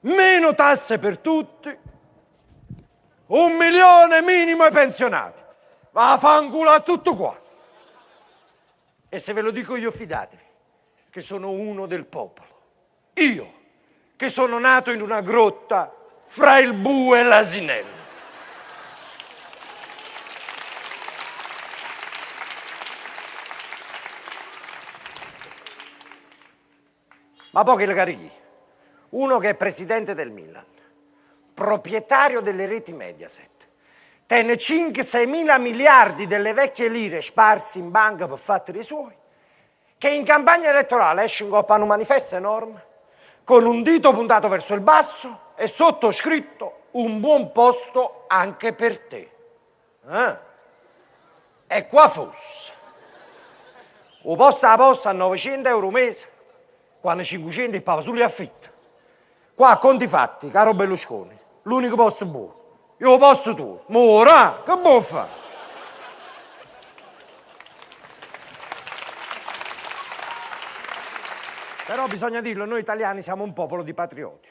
[SPEAKER 4] Meno tasse per tutti, 1 milione minimo ai pensionati. Vaffanculo a tutto qua. E se ve lo dico io, fidatevi, che sono uno del popolo. Io, che sono nato in una grotta fra il bue e l'asinello. Ma poi che le carichi? Uno che è presidente del Milan, proprietario delle reti Mediaset, tiene 5-6 mila miliardi delle vecchie lire sparsi in banca per fatti i suoi, che in campagna elettorale esce in coppa un manifesto enorme con un dito puntato verso il basso e sottoscritto un buon posto anche per te. E qua fosse. O posto a posto a 900 euro mese, quando 500 il pava sugli affitti. Qua a conti fatti, caro Berlusconi, l'unico posto buono. Io lo posso tu, ma ora, che vuoi fare? Però bisogna dirlo, noi italiani siamo un popolo di patrioti.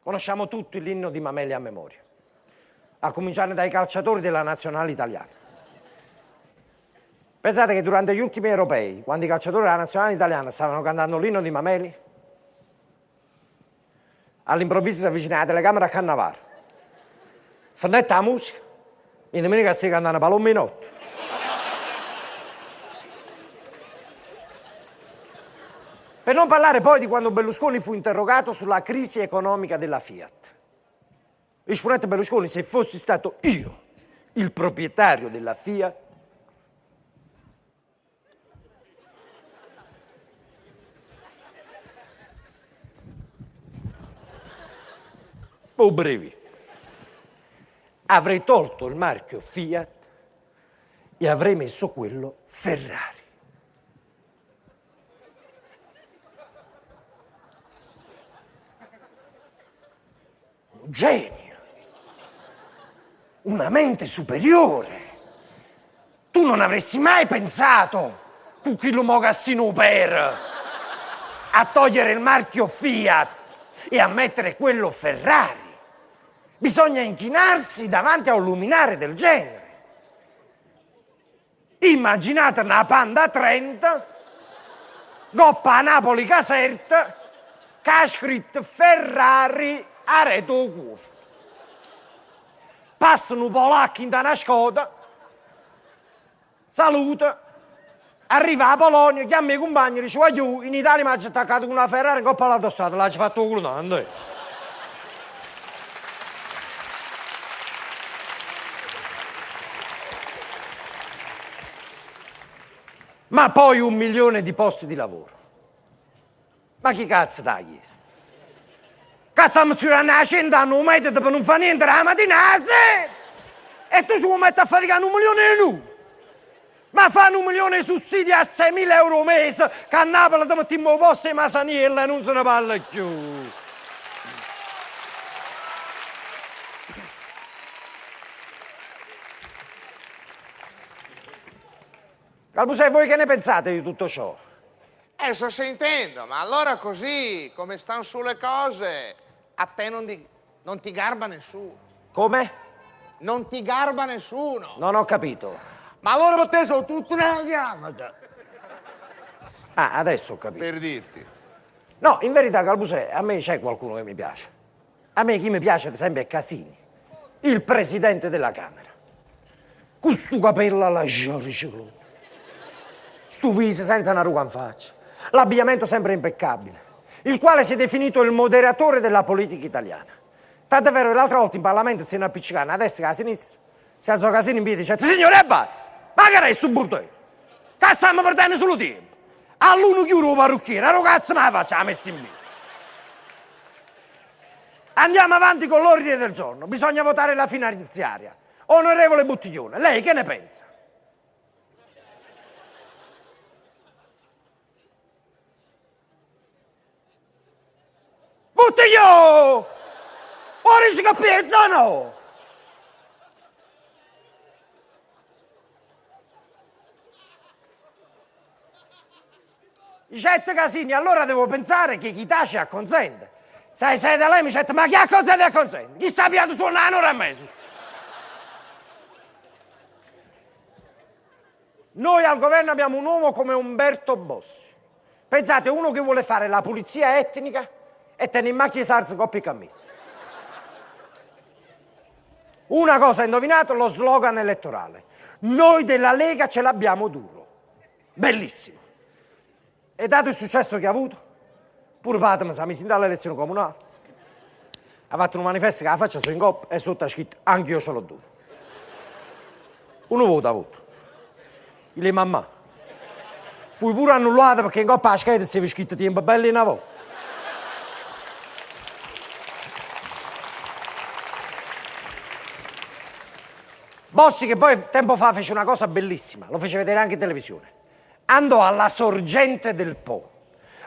[SPEAKER 4] Conosciamo tutti l'inno di Mameli a memoria, a cominciare dai calciatori della nazionale italiana. Pensate che durante gli ultimi europei, quando i calciatori della nazionale italiana stavano cantando l'inno di Mameli, all'improvviso si avvicina la telecamera a Cannavaro. Fannetta la musica, in domenica si cantano Palomma in otto. Per non parlare poi di quando Berlusconi fu interrogato sulla crisi economica della Fiat. Rispondette Berlusconi, se fossi stato io il proprietario della Fiat, brevi, avrei tolto il marchio Fiat e avrei messo quello Ferrari. Un genio, una mente superiore. Tu non avresti mai pensato, con quello mogassino per, a togliere il marchio Fiat e a mettere quello Ferrari. Bisogna inchinarsi davanti a un luminare del genere. Immaginate una Panda 30, goppa a Napoli Caserta, che ha scritto Ferrari a reto cuovo. Passano polacchi in una Skoda, saluta, arriva a Polonia, chiama i compagni, dice voglio, in Italia mi ha attaccato con una Ferrari in coppa alla tossata, l'ha fatto culo tanto. Ma poi 1 milione di posti di lavoro. Ma chi cazzo t'ha chiesto? Che stiamo studiando a 100 anni un metodo per non fare niente la mattina alla sera? E tu ci vuoi mettere a faticare 1 milione di uno? Ma fanno 1 milione di sussidi a 6.000 euro al mese, che a Napoli ti mettiamo un posto di Masaniella e non se ne parla più. Calbusè, voi che ne pensate di tutto ciò?
[SPEAKER 5] Sto sentendo, ma allora così, come stanno sulle cose, a te non ti garba nessuno.
[SPEAKER 4] Come?
[SPEAKER 5] Non ti garba nessuno.
[SPEAKER 4] Non ho capito.
[SPEAKER 5] Ma allora per te sono tutte una chiamata.
[SPEAKER 4] Ah, adesso ho capito.
[SPEAKER 5] Per dirti.
[SPEAKER 4] No, in verità, Calbusè, a me c'è qualcuno che mi piace. A me chi mi piace, ad esempio, è Casini, il presidente della Camera. Con sto capello alla George Clooney. Sto viso senza una ruga in faccia. L'abbigliamento sempre impeccabile. Il quale si è definito il moderatore della politica italiana. Tant'è vero che l'altra volta in Parlamento si è appiccicato a destra e a sinistra. Si alzò Casini in piedi e dice, signore, basta. Ma che è sto bordello? Che stiamo perdendo solo tempo. All'uno chiudo il parrucchiere, ragazzi, ma la faccia, la messa in piedi. Andiamo avanti con l'ordine del giorno. Bisogna votare la finanziaria. Onorevole Buttiglione, lei che ne pensa? Buttiglione! Ora ci capisci o no? Dicette Casini, allora devo pensare che chi tace acconsente. Sai da lei mi dice, ma chi acconsente acconsente? Chi sta piato suonare un'ora e mezzo? Noi al governo abbiamo un uomo come Umberto Bossi. Pensate, uno che vuole fare la pulizia etnica e tenere in macchina sarsi coppie e camicie. Una cosa, indovinato, lo slogan elettorale. Noi della Lega ce l'abbiamo duro. Bellissimo. E dato il successo che ha avuto, pure Patama si è messo alle elezioni comunali, ha fatto un manifesto che la faccia su in coppa e sotto ha scritto anche io ce l'ho duro. Uno voto ha avuto. Le mamma. Fui pure annullato perché in coppa a scheda si è scritto tempo bello in lavoro. Bossi, che poi tempo fa fece una cosa bellissima, lo fece vedere anche in televisione. Andò alla sorgente del Po,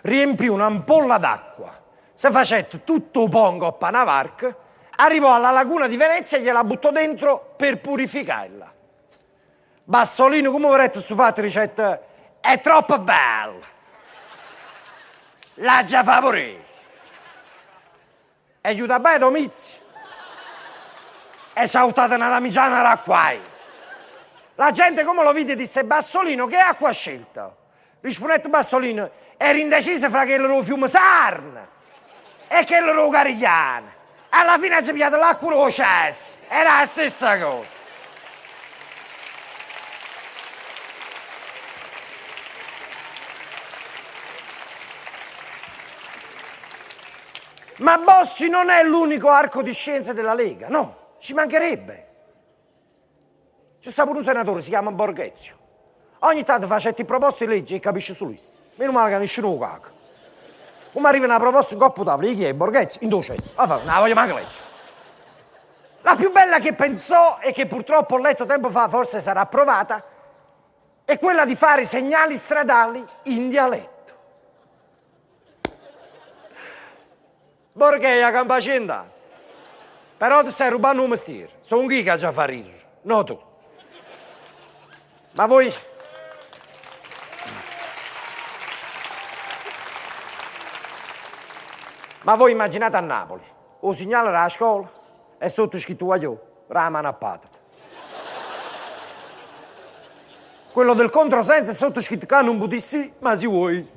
[SPEAKER 4] riempì un'ampolla d'acqua, si facette tutto un po' in coppa a una varca, arrivò alla laguna di Venezia e gliela buttò dentro per purificarla. Bassolino, come vorrete su fatto, ricetta, è troppo bello. L'ha già favorito. E aiuta bene Domizio. E salutata una damigiana racquai. La gente come lo vide disse Bassolino che acqua ha scelto? Rispondette Bassolino era indeciso fra che era fiume Sarna e che era Carigliano. Alla fine ci ha pigliato l'acqua lo cesso. Era la stessa cosa. Ma Bossi non è l'unico arco di scienze della Lega, no. Ci mancherebbe. C'è stato un senatore, si chiama Borghezio. Ogni tanto fa certe proposte di legge e capisce su lui. Meno male che nessuno lo caga. Come arriva una proposta in coppa tavola, gli chiede Borghezio, in due cesso. Non la voglio manco leggere. La più bella che pensò e che purtroppo ho letto tempo fa, forse sarà approvata, è quella di fare segnali stradali in dialetto. Borghezio, Campacinda. Però ti stai rubando un mestiere. Sono chi che già fa ridere, no tu. Ma voi... Ma voi immaginate a Napoli, o segnale alla scuola e sotto scritto guagliò, la mano a patata. Quello del controsenso è sotto scritto che non può sì, ma si vuoi.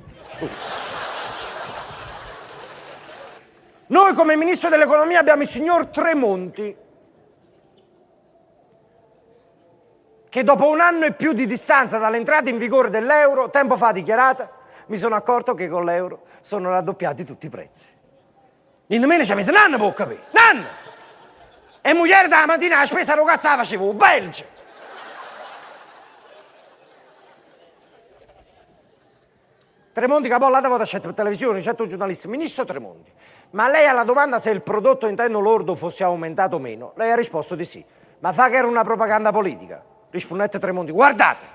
[SPEAKER 4] Noi come Ministro dell'Economia abbiamo il signor Tremonti, che dopo un anno e più di distanza dall'entrata in vigore dell'euro, tempo fa dichiarata, mi sono accorto che con l'euro sono raddoppiati tutti i prezzi. Nemmeno ci ha messo un anno per capire, un anno! E moglie da mattina la spesa lo cazzava facevo, Belgio! Tremonti che poi l'altra volta c'è per televisione, c'è un giornalista, Ministro Tremonti, ma lei alla domanda se il prodotto interno lordo fosse aumentato o meno, lei ha risposto di sì. Ma fa che era una propaganda politica. Rispondette Tremonti, guardate,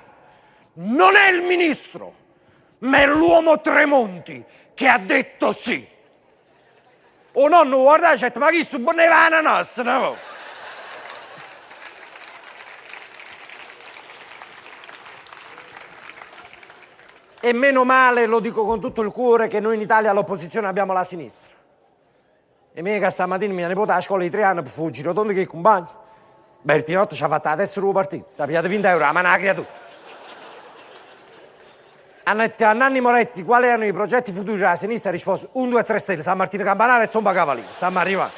[SPEAKER 4] non è il ministro, ma è l'uomo Tremonti che ha detto sì. O nonno, guardate, c'è, ma chi su boneva ananas, no? E meno male, lo dico con tutto il cuore, che noi in Italia all'opposizione abbiamo la sinistra. E mica stamattina mia nipote a scuola di 3 anni per fuggire, rotondo che i compagni. Bertinotti ci ha fatto la testa del partito, sappiate 20 euro, la mano alla creatura. Hanno detto a Nanni Moretti quali erano i progetti futuri della sinistra, ha risposto 1, 2 e 3 stelle, San Martino Campanale e Zomba Cavaliere, stiamo arrivando.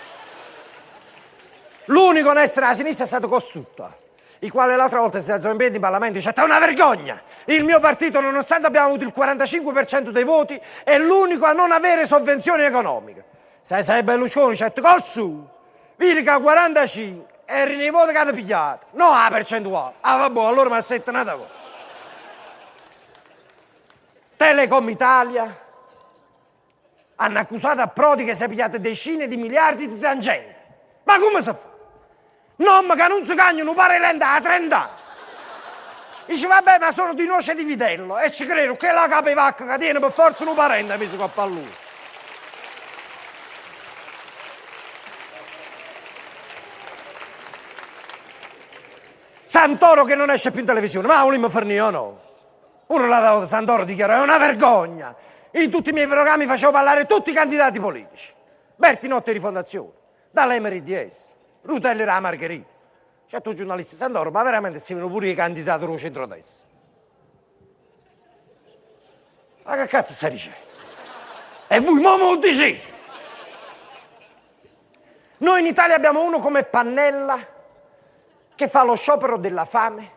[SPEAKER 4] L'unico a essere la sinistra è stato Cossutta, il quale l'altra volta si alzò in piedi in Parlamento e dice è una vergogna, il mio partito nonostante abbiamo avuto il 45% dei voti è l'unico a non avere sovvenzioni economiche. Se sei Berlusconi, c'è Cossu, Virica 45 e nei voti che avete pigliato, no la percentuale, vabbè, allora mi assetta nata cosa. Telecom Italia hanno accusato a Prodi che si è pigliato decine di miliardi di tangenti. Ma come si fa? Non, che non si cagnano, pare lenta a 30 anni. Dice, vabbè, ma sono di noce di vitello. E ci credo che la capivacca che tiene per forza un parente mi si coppa a lui. Santoro che non esce più in televisione, ma vogliamo farne io no? Pure la volta Santoro dichiarò, è una vergogna. In tutti i miei programmi facevo parlare tutti i candidati politici. Bertinotti Rifondazione, dall'Emery DS, Rutelli era la Margherita. Certo un giornalista Santoro, ma veramente si vedono pure i candidati del centrodestra. Ma che cazzo stai dicendo? E voi mo dici? Noi in Italia abbiamo uno come Pannella che fa lo sciopero della fame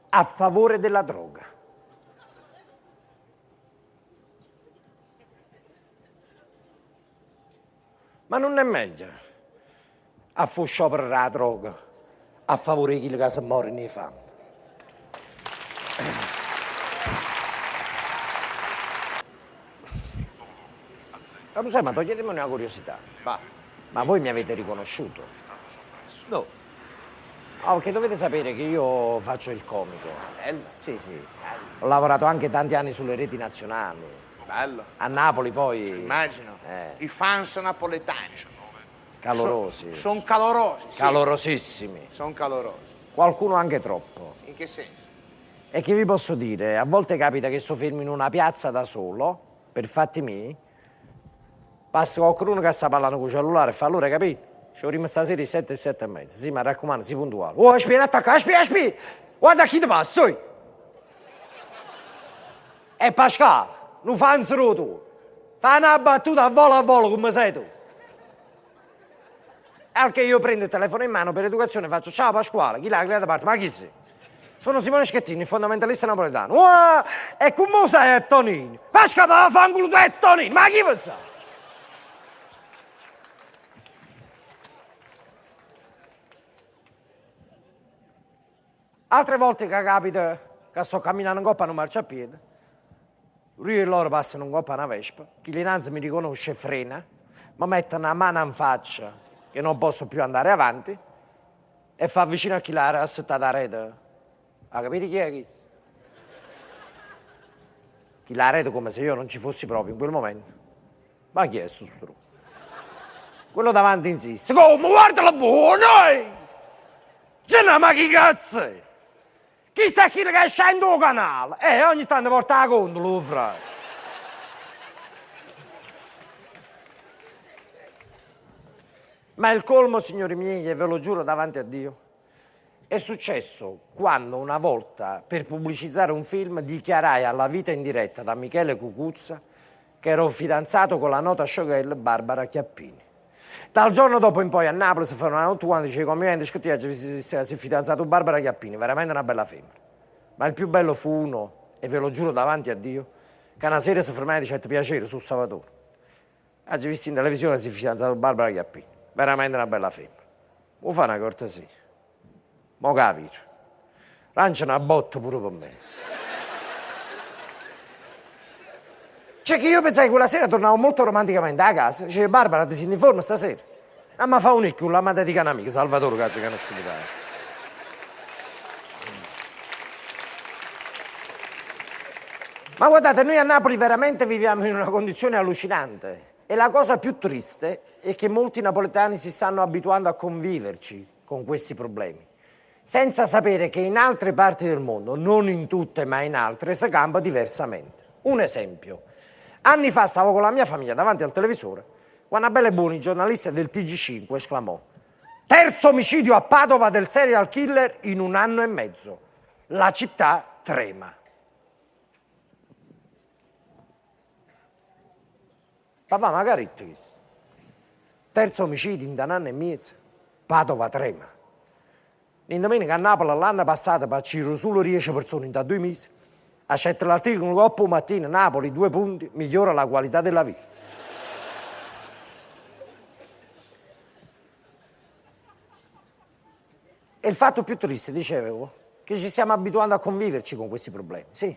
[SPEAKER 4] a favore della droga. Ma non è meglio a fare sciopero della droga a favore di chi che si muore di fame? lo sai, ma toglietemi una curiosità.
[SPEAKER 5] Va.
[SPEAKER 4] Ma voi mi avete riconosciuto?
[SPEAKER 5] No.
[SPEAKER 4] Perché dovete sapere che io faccio il comico.
[SPEAKER 5] Bello,
[SPEAKER 4] Sì, sì. Ho lavorato anche tanti anni sulle reti nazionali.
[SPEAKER 5] bello.
[SPEAKER 4] A Napoli poi...
[SPEAKER 5] Immagino. I fans napoletani.
[SPEAKER 4] Calorosi.
[SPEAKER 5] Sono calorosi. Sì.
[SPEAKER 4] Calorosissimi.
[SPEAKER 5] Sono calorosi.
[SPEAKER 4] Qualcuno anche troppo.
[SPEAKER 5] In che senso?
[SPEAKER 4] E che vi posso dire? A volte capita che sto fermo in una piazza da solo, per fatti miei, passa qualcuno che sta parlando con il cellulare e fa allora, capito? Ci avremo stasera le 7 e 7 e mezza. Sì, ma raccomando, sii puntuale. Oh, aspetta, attacca, aspetta. Guarda chi ti passa, oi. E Pasquale, non fa un tu. Fa una battuta a volo come sei tu. Anche io prendo il telefono in mano per educazione e faccio ciao Pasquale, chi l'ha da parte? Ma chi sei? Sono Simone Schettini, il fondamentalista napoletano. E come sei Tonini? Pasquale, la fanculo tu è Tonini, ma chi lo sa? Altre volte che capita che sto camminando in coppa a un marciapiede, io e loro passano in coppa a una vespa, chi l'inanzi mi riconosce frena, mi mette una mano in faccia che non posso più andare avanti e fa vicino a chi l'ha assettata la rete. Ha capito chi è chi? Chi la rete come se io non ci fossi proprio in quel momento. Ma chi è sto stronzo? Quello davanti insiste. Come? Guardala buono! Ma chi cazzo è? Chissà chi che scende il canale. Ogni tanto porta la conto, frate. Ma il colmo, signori miei, e ve lo giuro davanti a Dio, è successo quando una volta, per pubblicizzare un film, dichiarai alla vita in diretta da Michele Cucuzza che ero fidanzato con la nota showgirl Barbara Chiappini. Dal giorno dopo in poi a Napoli si fanno una notte quando dice complimenti, scottaggi, si è fidanzato con Barbara Chiappini, veramente una bella femmina. Ma il più bello fu uno, e ve lo giuro davanti a Dio, che una sera si fermava e dice piacere su Salvatore. Oggi visto in televisione si è fidanzato con Barbara Chiappini, veramente una bella femmina. Mo fa una cortesia. Mo capito. Lancia una botta pure per me. Cioè che io pensai che quella sera tornavo molto romanticamente a casa. Dice Barbara, ti sei in forma stasera? Ah, ma fa un icchio, la matematica un'amica, Salvatore, che ci conosciuto. Ma guardate, noi a Napoli veramente viviamo in una condizione allucinante. E la cosa più triste è che molti napoletani si stanno abituando a conviverci con questi problemi, senza sapere che in altre parti del mondo, non in tutte ma in altre, si campa diversamente. Un esempio. Anni fa stavo con la mia famiglia davanti al televisore, quando una bella e buona giornalista del TG5 esclamò: terzo omicidio a Padova del serial killer in 1 anno e mezzo. La città trema. Papà, magari ti chiesto. Terzo omicidio in 1 anno e mezzo. Padova trema. In domenica a Napoli l'anno passato c'erano solo 10 persone in 2 mesi. Accetta l'articolo dopo mattina, Napoli 2 punti, migliora la qualità della vita. E il fatto più triste, dicevo, che ci stiamo abituando a conviverci con questi problemi. Sì.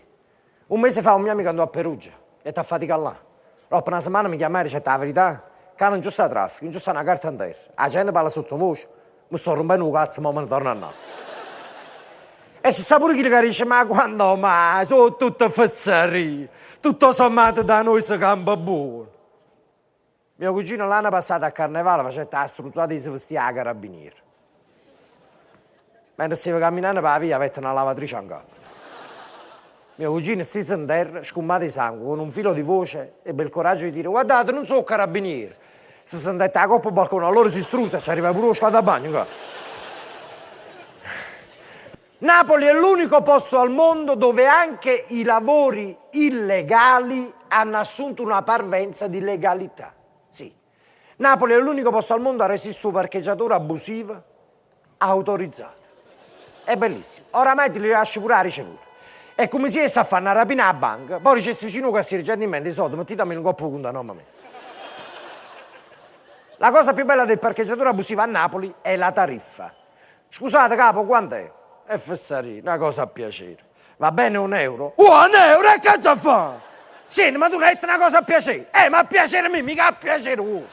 [SPEAKER 4] Un mese fa un mio amico andò a Perugia e ti affatica là. Dopo una settimana mi chiamai e dice la verità, che non c'è sta traffico, non c'è sta una carta in terra. La gente parla sottovoce, mi sto rompendo un cazzo, ma me ne torno a Napoli. E si sa pure chi che dice, ma quando mai, sono tutte fesserie, tutto sommato da noi si campa buono. Mio cugino l'anno passato a Carnevale faceva la struzzata e si vestiva a carabiniere. Mentre stava camminando per la via, aveva una lavatrice in capo. Mio cugino steso in terra, scummato di sangue, con un filo di voce e bel coraggio di dire guardate, non sono carabiniere. Si sentette la coppa al balcone, allora si struzza, ci arriva pure lo scaldabagno. Napoli è l'unico posto al mondo dove anche i lavori illegali hanno assunto una parvenza di legalità. Sì. Napoli è l'unico posto al mondo a resistere parcheggiatura abusiva autorizzata. È bellissimo. Oramai ti li lasci pure a ricevuta. E come si sa a fare una rapina a banca, poi c'è vicino che si ricerca in mente i soldi, mettitemi un coppo conto a nome mio. La cosa più bella del parcheggiatura abusiva a Napoli è la tariffa. Scusate capo, quant'è? È fesseria, una cosa a piacere. Va bene €1? €1 e che ci fa? Senti, ma tu non hai detto una cosa a piacere? Ma a piacere a me, mica a piacere uno.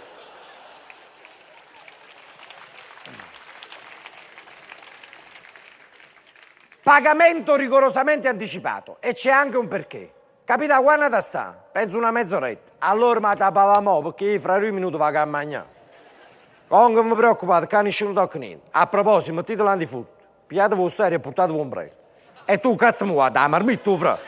[SPEAKER 4] Pagamento rigorosamente anticipato. E c'è anche un perché. Capita quando sta? Penso una mezz'oretta. Allora mi tapavamo perché fra 2 minuti va a mangiare. Comunque non mi preoccupate, che nessuno tocca niente. A proposito, mettete l'antifurto. Pigliate vostro aereo e portatevi un break. E tu cazzo mi guarda, la marmitta, fra.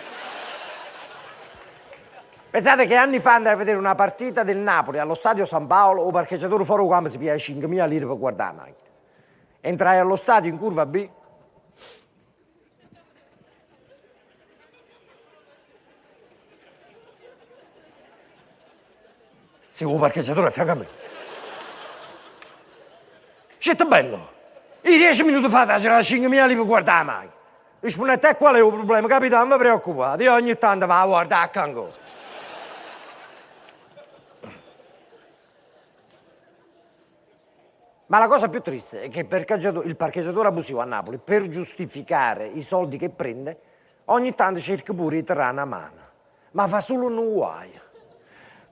[SPEAKER 4] Pensate che anni fa andai a vedere una partita del Napoli allo stadio San Paolo, o parcheggiatore fuori campo si piglia 5.000 lire per guardare la macchina. Entrai allo stadio in curva B. Seguo un parcheggiatore a fianco a me. C'è bello. I 10 minuti fa c'era 5.000 lire per guardare la macchina. Risponde a te qual è il problema, capitano, non mi preoccupate, io ogni tanto va a guardare a cango. Ma la cosa più triste è che il parcheggiatore abusivo a Napoli, per giustificare i soldi che prende, ogni tanto cerca pure di tirare a mano. Ma fa solo un guaio.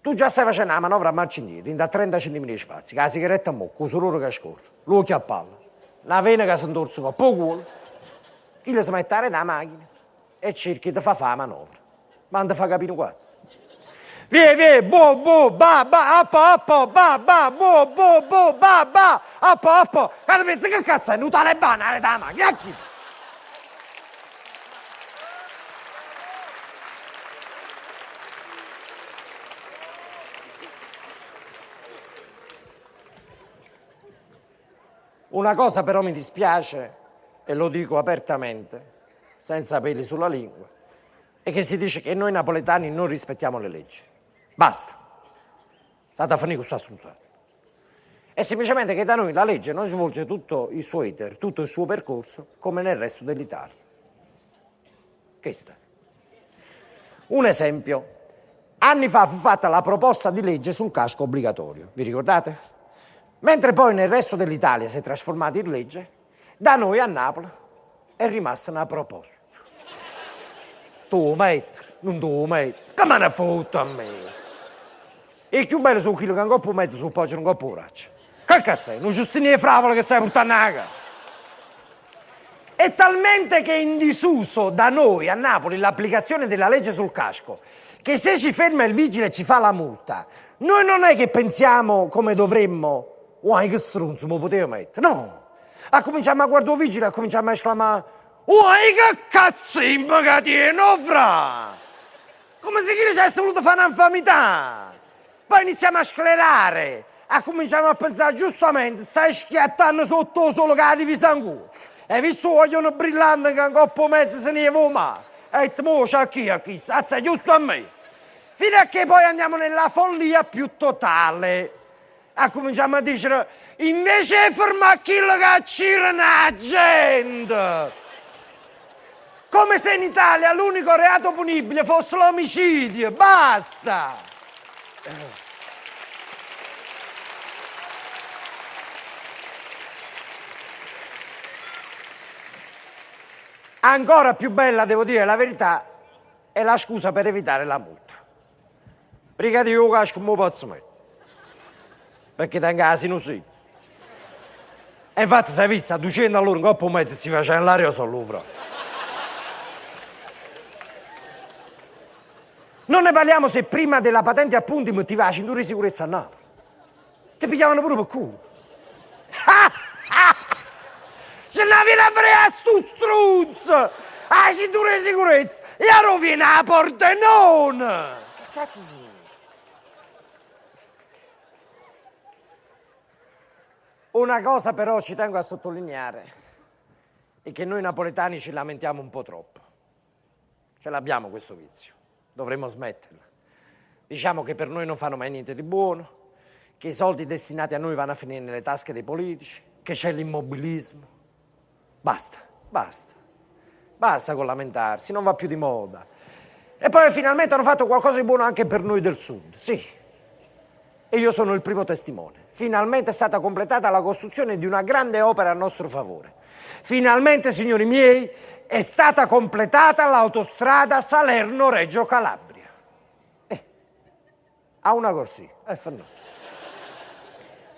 [SPEAKER 4] Tu già stai facendo la manovra a marcia indietro, da 30 cm di spazio, con la sigaretta a mocco, con il sudore che scorre, l'occhio a palla, la vena che si intorce con poco culo, chi le si mette nella macchina e cerca di fare la manovra. Ma non ti fa capire un cazzo. Vie, bo, ba, appo, ba, bo, ba, appo. Quando pensi che cazzo è? Un talebano alla macchina, chi? Una cosa però mi dispiace, e lo dico apertamente, senza peli sulla lingua, è che si dice che noi napoletani non rispettiamo le leggi. Basta. State a finire con questa struzzata. È semplicemente che da noi la legge non svolge tutto il suo iter, tutto il suo percorso, come nel resto dell'Italia. Questo è. Un esempio. Anni fa fu fatta la proposta di legge sul casco obbligatorio. Vi ricordate? Mentre poi nel resto dell'Italia si è trasformato in legge, da noi a Napoli è rimasta una proposta. Tu metti, non tu metti, che me ne foto a me? E il più bello su quello che un coppo mezzo sul poggia un coppo braccia. Che cazzo è? Non giustini le favole che stai portando a casa. È talmente che è in disuso da noi a Napoli l'applicazione della legge sul casco, che se ci ferma il vigile e ci fa la multa, noi non è che pensiamo come dovremmo. Uai, che stronzo, mi potevo mettere? No! A cominciamo a guardare il vigile, a cominciamo a esclamare uai, che cazzimmo che tiene, fra! Come se chi ci avesse voluto fare un'infamità! Poi iniziamo a sclerare, a cominciamo a pensare giustamente, stai schiattando sotto solo che la divisa in culo. Hai visto vogliono brillante che un coppo mezzo se ne va? E ti muoci a chi, sta giusto a me. Fino a che poi andiamo nella follia più totale. A cominciamo a dire, invece ferma quello che accira la gente. Come se in Italia l'unico reato punibile fosse l'omicidio. Basta! Ancora più bella, devo dire la verità, è la scusa per evitare la multa. Perché io casco non posso mettere. Perché tengo la sinusite. E infatti si è visto, a 200 all'ora un coppo mezzo si faceva l'aria solo. Non ne parliamo se prima della patente a punti metteva la cintura di sicurezza a Napoli. Ti pigliavano pure per culo. Se ne viene a fare a stu struzzo! La cintura di sicurezza! E ora viene a Pordenone! Che cazzo si? Una cosa però ci tengo a sottolineare è che noi napoletani ci lamentiamo un po' troppo. Ce l'abbiamo questo vizio, dovremmo smetterla. Diciamo che per noi non fanno mai niente di buono, che i soldi destinati a noi vanno a finire nelle tasche dei politici, che c'è l'immobilismo. Basta con lamentarsi, non va più di moda. E poi finalmente hanno fatto qualcosa di buono anche per noi del Sud, sì. E io sono il primo testimone. Finalmente è stata completata la costruzione di una grande opera a nostro favore. Finalmente, signori miei, è stata completata l'autostrada Salerno-Reggio Calabria. a una corsia. E fa no.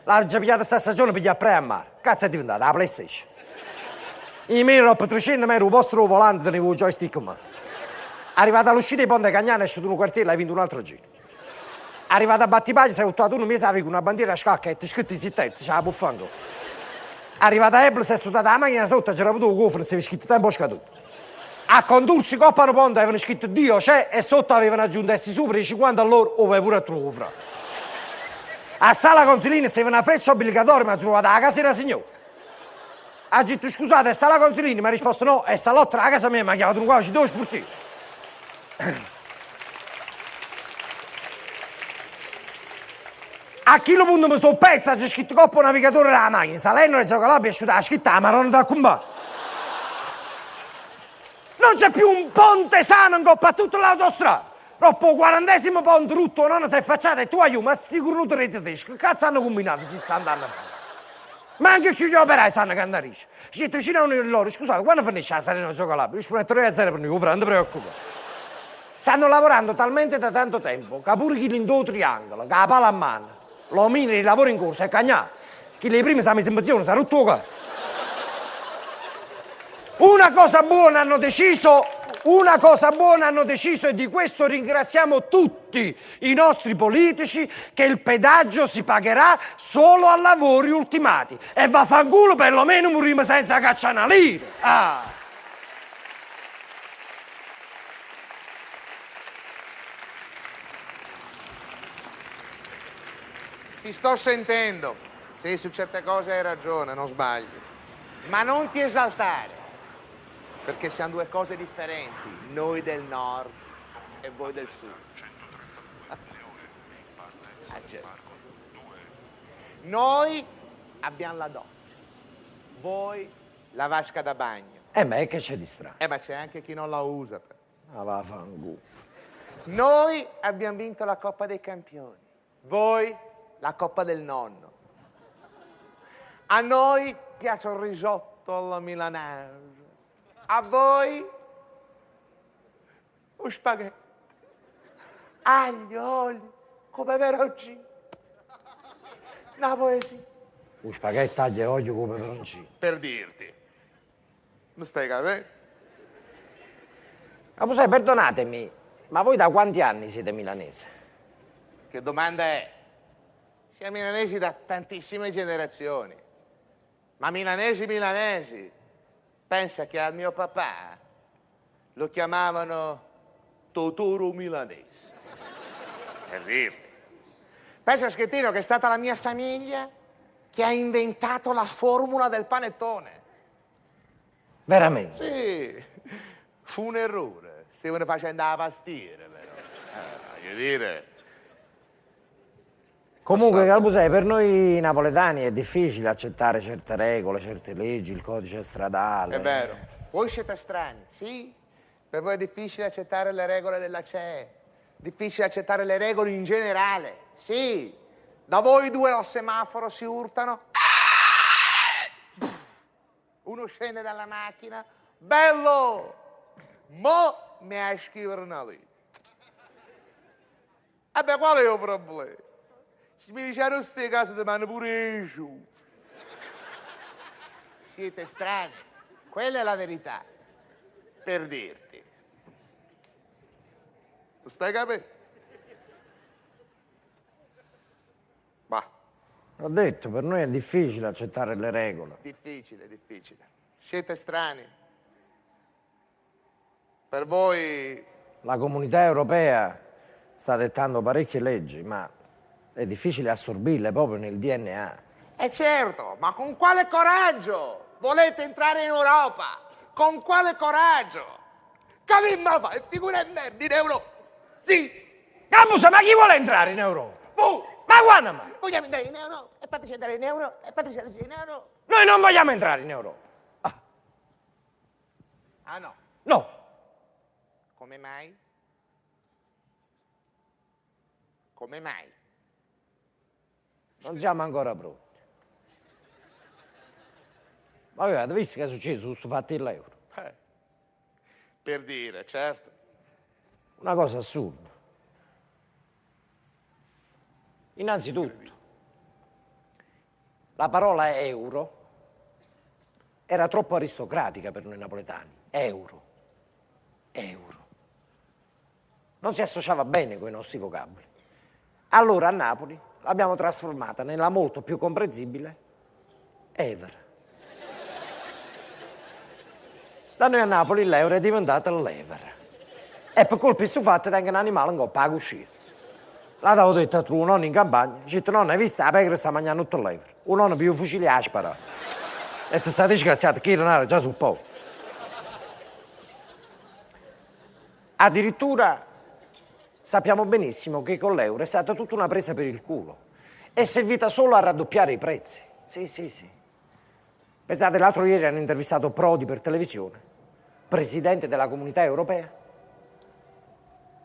[SPEAKER 4] L'ha già pigliata sta stagione per gli appre a mare. Cazzo è diventata la PlayStation. I miei roba 300 metri, un posto volante, tenevo il joystick in mano. Arrivato all'uscita di Ponte Cagnano, è uscito un quartiere e hai vinto un altro giro. Arrivato a Battipaglia, sei buttato uno mese con una bandiera a scacca e ti scritto in sittenza, c'è la buffango. Arrivato a Ebro, sei studiata la macchina sotto, c'era avuto un cofano e si è scritto tempo scaduto. A condursi Coppano Ponte avevano scritto Dio c'è e sotto avevano aggiunto essi sopra i 50 all'ora, ove pure a trova. A Sala Consilini si aveva una freccia obbligatoria, ma trovata a casa della signora. Ha detto scusate, è Sala Consilini, mi ha risposto no, è Salotta a casa mia, mi ha chiamato un qua, ci devo sportivo. A chilo punto mi sono pezza, c'è scritto Coppo Navigatore della macchina, salendo Reggio Calabria è asciutta la scritta a Maronna da Cumbà. Non c'è più un ponte sano in coppa a tutta l'autostrada. Troppo 40° ponte rutto, non si è affacciato e tu aiuto, ma sti cornutori tedeschi, che cazzo hanno combinato 60 anni fa? Ma anche gli operai sanno che andare ricci. Ci siete vicino a uno di loro, scusate, quando finisce la Salena Reggio Calabria? Io spero 3-0 per noi, non ti preoccupare. Stanno lavorando talmente da tanto tempo che pure chi l'indò triangolo, che la pala a mano, l'omino di lavoro in corso è cagnato, chi le prime sa messo in pensione, sa rotto il cazzo. Una cosa buona hanno deciso e di questo ringraziamo tutti i nostri politici, che il pedaggio si pagherà solo a lavori ultimati. E vaffanculo perlomeno moriremo senza cacciare una lira. Ah.
[SPEAKER 5] Ti sto sentendo. Sì, su certe cose hai ragione, non sbaglio. Ma non ti esaltare, perché siamo due cose differenti, noi del nord e voi del sud. Noi abbiamo la doccia, voi la vasca da bagno.
[SPEAKER 4] Ma che c'è di strano?
[SPEAKER 5] Ma c'è anche chi non la usa.
[SPEAKER 4] Ah, vaffanculo.
[SPEAKER 5] Noi abbiamo vinto la Coppa dei Campioni, voi la Coppa del Nonno. A noi piace il risotto alla milanese, a voi lo spaghetti, aglio, olio, come peperoncino. Una poesia.
[SPEAKER 4] Lo spaghetto aglio e olio come peperoncino.
[SPEAKER 5] Per dirti. Non stai capendo?
[SPEAKER 4] Ma sai, perdonatemi, ma voi da quanti anni siete milanesi?
[SPEAKER 5] Che domanda è? Siamo milanesi da tantissime generazioni. Ma milanesi. Pensa che al mio papà lo chiamavano Totoro milanese. Per dirti. Pensa, Schettino, che è stata la mia famiglia che ha inventato la formula del panettone.
[SPEAKER 4] Veramente?
[SPEAKER 5] Sì, fu un errore. Stavano facendo la pastiera, però. Voglio dire...
[SPEAKER 4] Comunque, Calbusei, per noi napoletani è difficile accettare certe regole, certe leggi, il codice stradale.
[SPEAKER 5] È vero. Voi siete strani, sì? Per voi è difficile accettare le regole della CE, difficile accettare le regole in generale, sì? Da voi due al semaforo si urtano. Uno scende dalla macchina, bello! Mo mi hai scrivere una lettera. Vabbè, qual è il problema? Se mi dicevano queste cose ti vanno pure giù. Siete strani, quella è la verità. Per dirti. Stai capendo? Va.
[SPEAKER 4] Ho detto, per noi è difficile accettare le regole.
[SPEAKER 5] Difficile. Siete strani. Per voi...
[SPEAKER 4] La comunità europea sta dettando parecchie leggi, ma è difficile assorbirle proprio nel DNA.
[SPEAKER 5] Certo, ma con quale coraggio volete entrare in Europa? Con quale coraggio? Che me la fai? Figura di merda in Europa? Sì!
[SPEAKER 4] Cambusa, ma chi vuole entrare in Europa? Ma quando mai?
[SPEAKER 5] Vogliamo entrare in Europa? E fateci andare in Europa? E fateci andare in Europa?
[SPEAKER 4] Noi non vogliamo entrare in Europa.
[SPEAKER 5] Ah no?
[SPEAKER 4] No.
[SPEAKER 5] Come mai? Come mai?
[SPEAKER 4] Non siamo ancora pronti. Ma voi avete visto che è successo con questo fatto dell'euro?
[SPEAKER 5] Per dire, certo.
[SPEAKER 4] Una cosa assurda. Innanzitutto, la parola euro era troppo aristocratica per noi napoletani. Euro. Non si associava bene con i nostri vocaboli. Allora a Napoli l'abbiamo trasformata nella molto più comprensibile Ever. Da noi a Napoli l'euro è diventata l'Ever. E per colpa di questo fatto tengo un animale in coppa a uscire. L'avevo detto a tuo nonno in campagna, dice nonno hai visto la pecora sta mangiando tutto l'euro. Un nonno più fucile a spara. E ti state disgraziato, che non era già sul po'. Addirittura sappiamo benissimo che con l'euro è stata tutta una presa per il culo. È servita solo a raddoppiare i prezzi. Sì. Pensate, l'altro ieri hanno intervistato Prodi per televisione, presidente della Comunità Europea.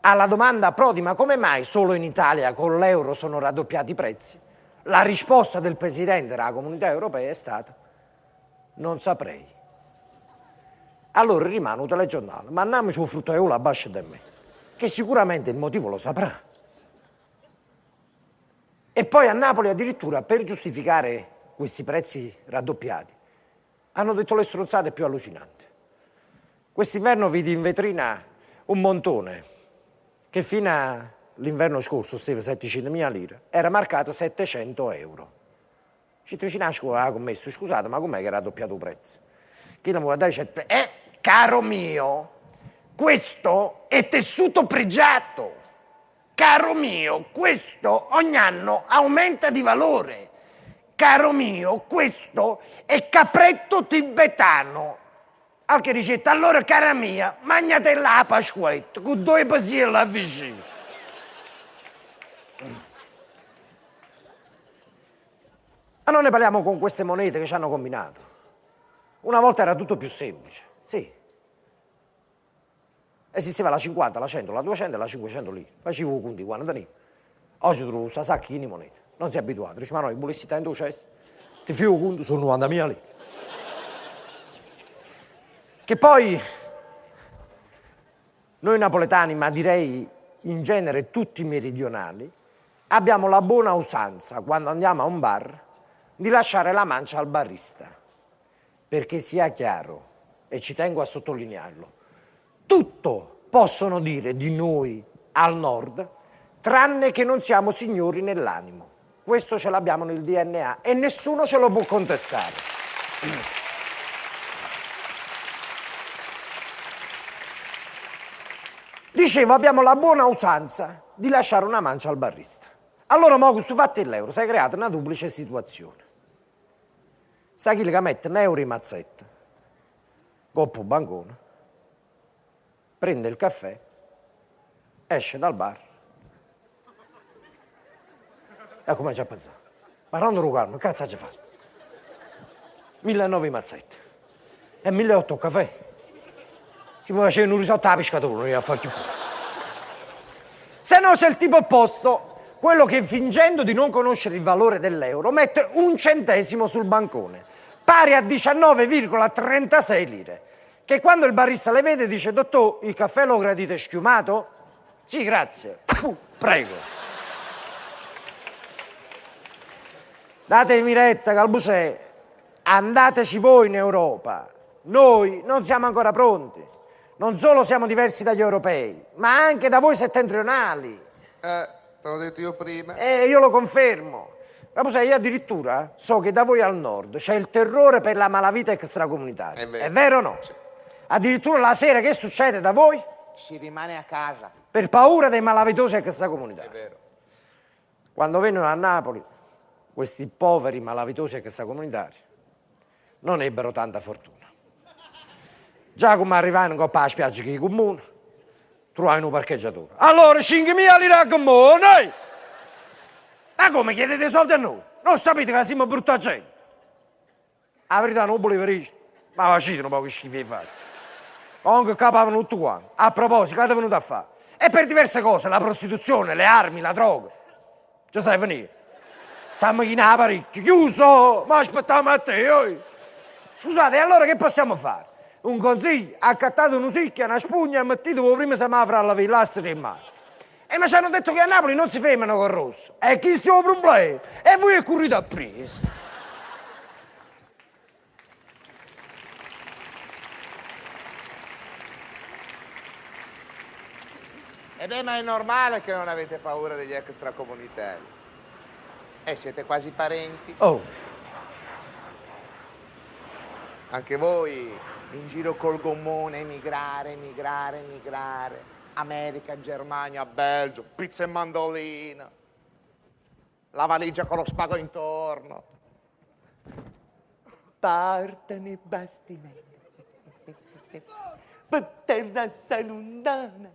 [SPEAKER 4] Alla domanda Prodi, ma come mai solo in Italia con l'euro sono raddoppiati i prezzi? La risposta del presidente della Comunità Europea è stata: non saprei. Allora rimane un telegiornale, ma andiamoci un fruttaiolo a bascio di me, che sicuramente il motivo lo saprà. E poi a Napoli addirittura per giustificare questi prezzi raddoppiati hanno detto le stronzate più allucinanti. Quest'inverno vidi in vetrina un montone che fino all'inverno scorso stava 700.000 lire, era marcato 700 euro. Ci vicino a scuola ha commesso, scusate, ma com'è che era raddoppiato il prezzo? Chi non vuole dare caro mio, questo è tessuto pregiato. Caro mio, questo ogni anno aumenta di valore. Caro mio, questo è capretto tibetano. Al che dicete, allora cara mia, magnatela la pasquetta, con due pasie là vicino. Ma non ne parliamo con queste monete che ci hanno combinato. Una volta era tutto più semplice, sì. Esisteva la 50, la 100, la 200 e la 500 lire. Facevo i conti quando venivo. Oggi trovo questa sacchina di monete. Non si è abituato. Dice, ma no, i bolessi in cesso. Ti fio conto, sono 90.000 lire. Che poi noi napoletani, ma direi in genere tutti i meridionali, abbiamo la buona usanza, quando andiamo a un bar, di lasciare la mancia al barista. Perché sia chiaro, e ci tengo a sottolinearlo, tutto possono dire di noi al nord, tranne che non siamo signori nell'animo. Questo ce l'abbiamo nel DNA e nessuno ce lo può contestare. Dicevo, abbiamo la buona usanza di lasciare una mancia al barista. Allora, mo, questo fatto dell'euro si è creata una duplice situazione. Sai chi che mette un euro in mazzetta, coppo bancone, prende il caffè, esce dal bar e comincia a pensare, ma non rugarmi, che cazzo ci fa? 1.900 mazzette e 1.800 caffè. Si può facere un risotto alla pescatore, non gli fa più. Se no c'è il tipo opposto, quello che fingendo di non conoscere il valore dell'euro mette un centesimo sul bancone, pari a 19,36 lire, che quando il barista le vede dice, dottore, il caffè lo gradite schiumato? Sì, grazie. Prego. Datemi retta, Calbusè, andateci voi in Europa. Noi non siamo ancora pronti. Non solo siamo diversi dagli europei, ma anche da voi settentrionali.
[SPEAKER 5] Te l'ho detto io prima.
[SPEAKER 4] Io lo confermo. Calbusè, io addirittura so che da voi al nord c'è il terrore per la malavita extracomunitaria. È vero o no?
[SPEAKER 5] Sì.
[SPEAKER 4] Addirittura la sera che succede da voi?
[SPEAKER 3] Si rimane a casa.
[SPEAKER 4] Per paura dei malavitosi extracomunitari.
[SPEAKER 5] È vero.
[SPEAKER 4] Quando vennero a Napoli, questi poveri malavitosi extracomunitari non ebbero tanta fortuna. Già come arrivavano in coppa alla spiaggia che i comuni, trovavano un parcheggiatore. Allora, 5.000 lire a comune! Ma come chiedete soldi a noi? Non sapete che siamo brutta gente? La verità non volevo dire, ma facete un po' che schifo di fare. Comunque capavano tutto quanto. A proposito, che è venuto a fare? E per diverse cose, la prostituzione, le armi, la droga. Ci sai venire? Stiamo in parecchio, chiuso! Ma aspettiamo a te, oi! Scusate, e allora che possiamo fare? Un consiglio, accattate una sicchia, una spugna e mettete voi prima semaforo alla villassa del mare. E mi ci hanno detto che a Napoli non si fermano col rosso. E chi sto problema? E voi è corrito a preso.
[SPEAKER 5] E beh, ma è normale che non avete paura degli extracomunitari. Siete quasi parenti.
[SPEAKER 4] Oh,
[SPEAKER 5] Anche voi in giro col gommone, emigrare. America, Germania, Belgio, pizza e mandolina. La valigia con lo spago intorno. Partono i bastimenti per terra salundana.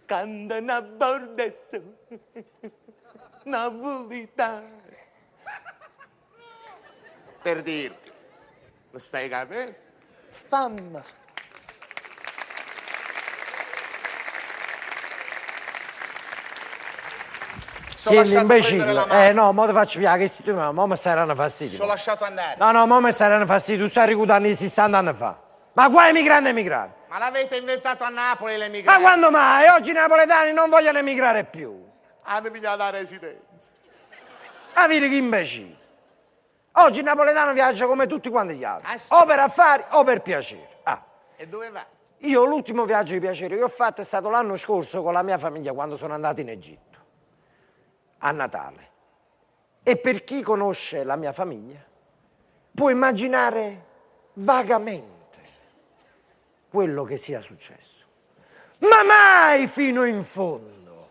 [SPEAKER 5] Cantano a bordo su napolitana. Per dirti, lo stai capendo? Famma.
[SPEAKER 4] siete imbecille.
[SPEAKER 5] prendere la mano.
[SPEAKER 4] No, mo ti faccio piacere, che si tu, mo mi saranno fastidio.
[SPEAKER 5] Sono lasciato andare.
[SPEAKER 4] No, mo mi saranno fastidio, tu stai ricordando di 60 anni fa. Ma qua emigrante.
[SPEAKER 5] Ma l'avete inventato a Napoli
[SPEAKER 4] Ma
[SPEAKER 5] l'emigrazione?
[SPEAKER 4] quando mai? Oggi i napoletani non vogliono emigrare più.
[SPEAKER 5] Hanno pigliato la residenza.
[SPEAKER 4] Ma vedi che imbecille. Oggi il napoletano viaggia come tutti quanti gli altri.
[SPEAKER 5] Ah, sì?
[SPEAKER 4] O per affari o per piacere.
[SPEAKER 5] E dove va?
[SPEAKER 4] Io l'ultimo viaggio di piacere che ho fatto è stato l'anno scorso con la mia famiglia quando sono andato in Egitto, a Natale. E per chi conosce la mia famiglia può immaginare vagamente quello che sia successo. Ma mai fino in fondo.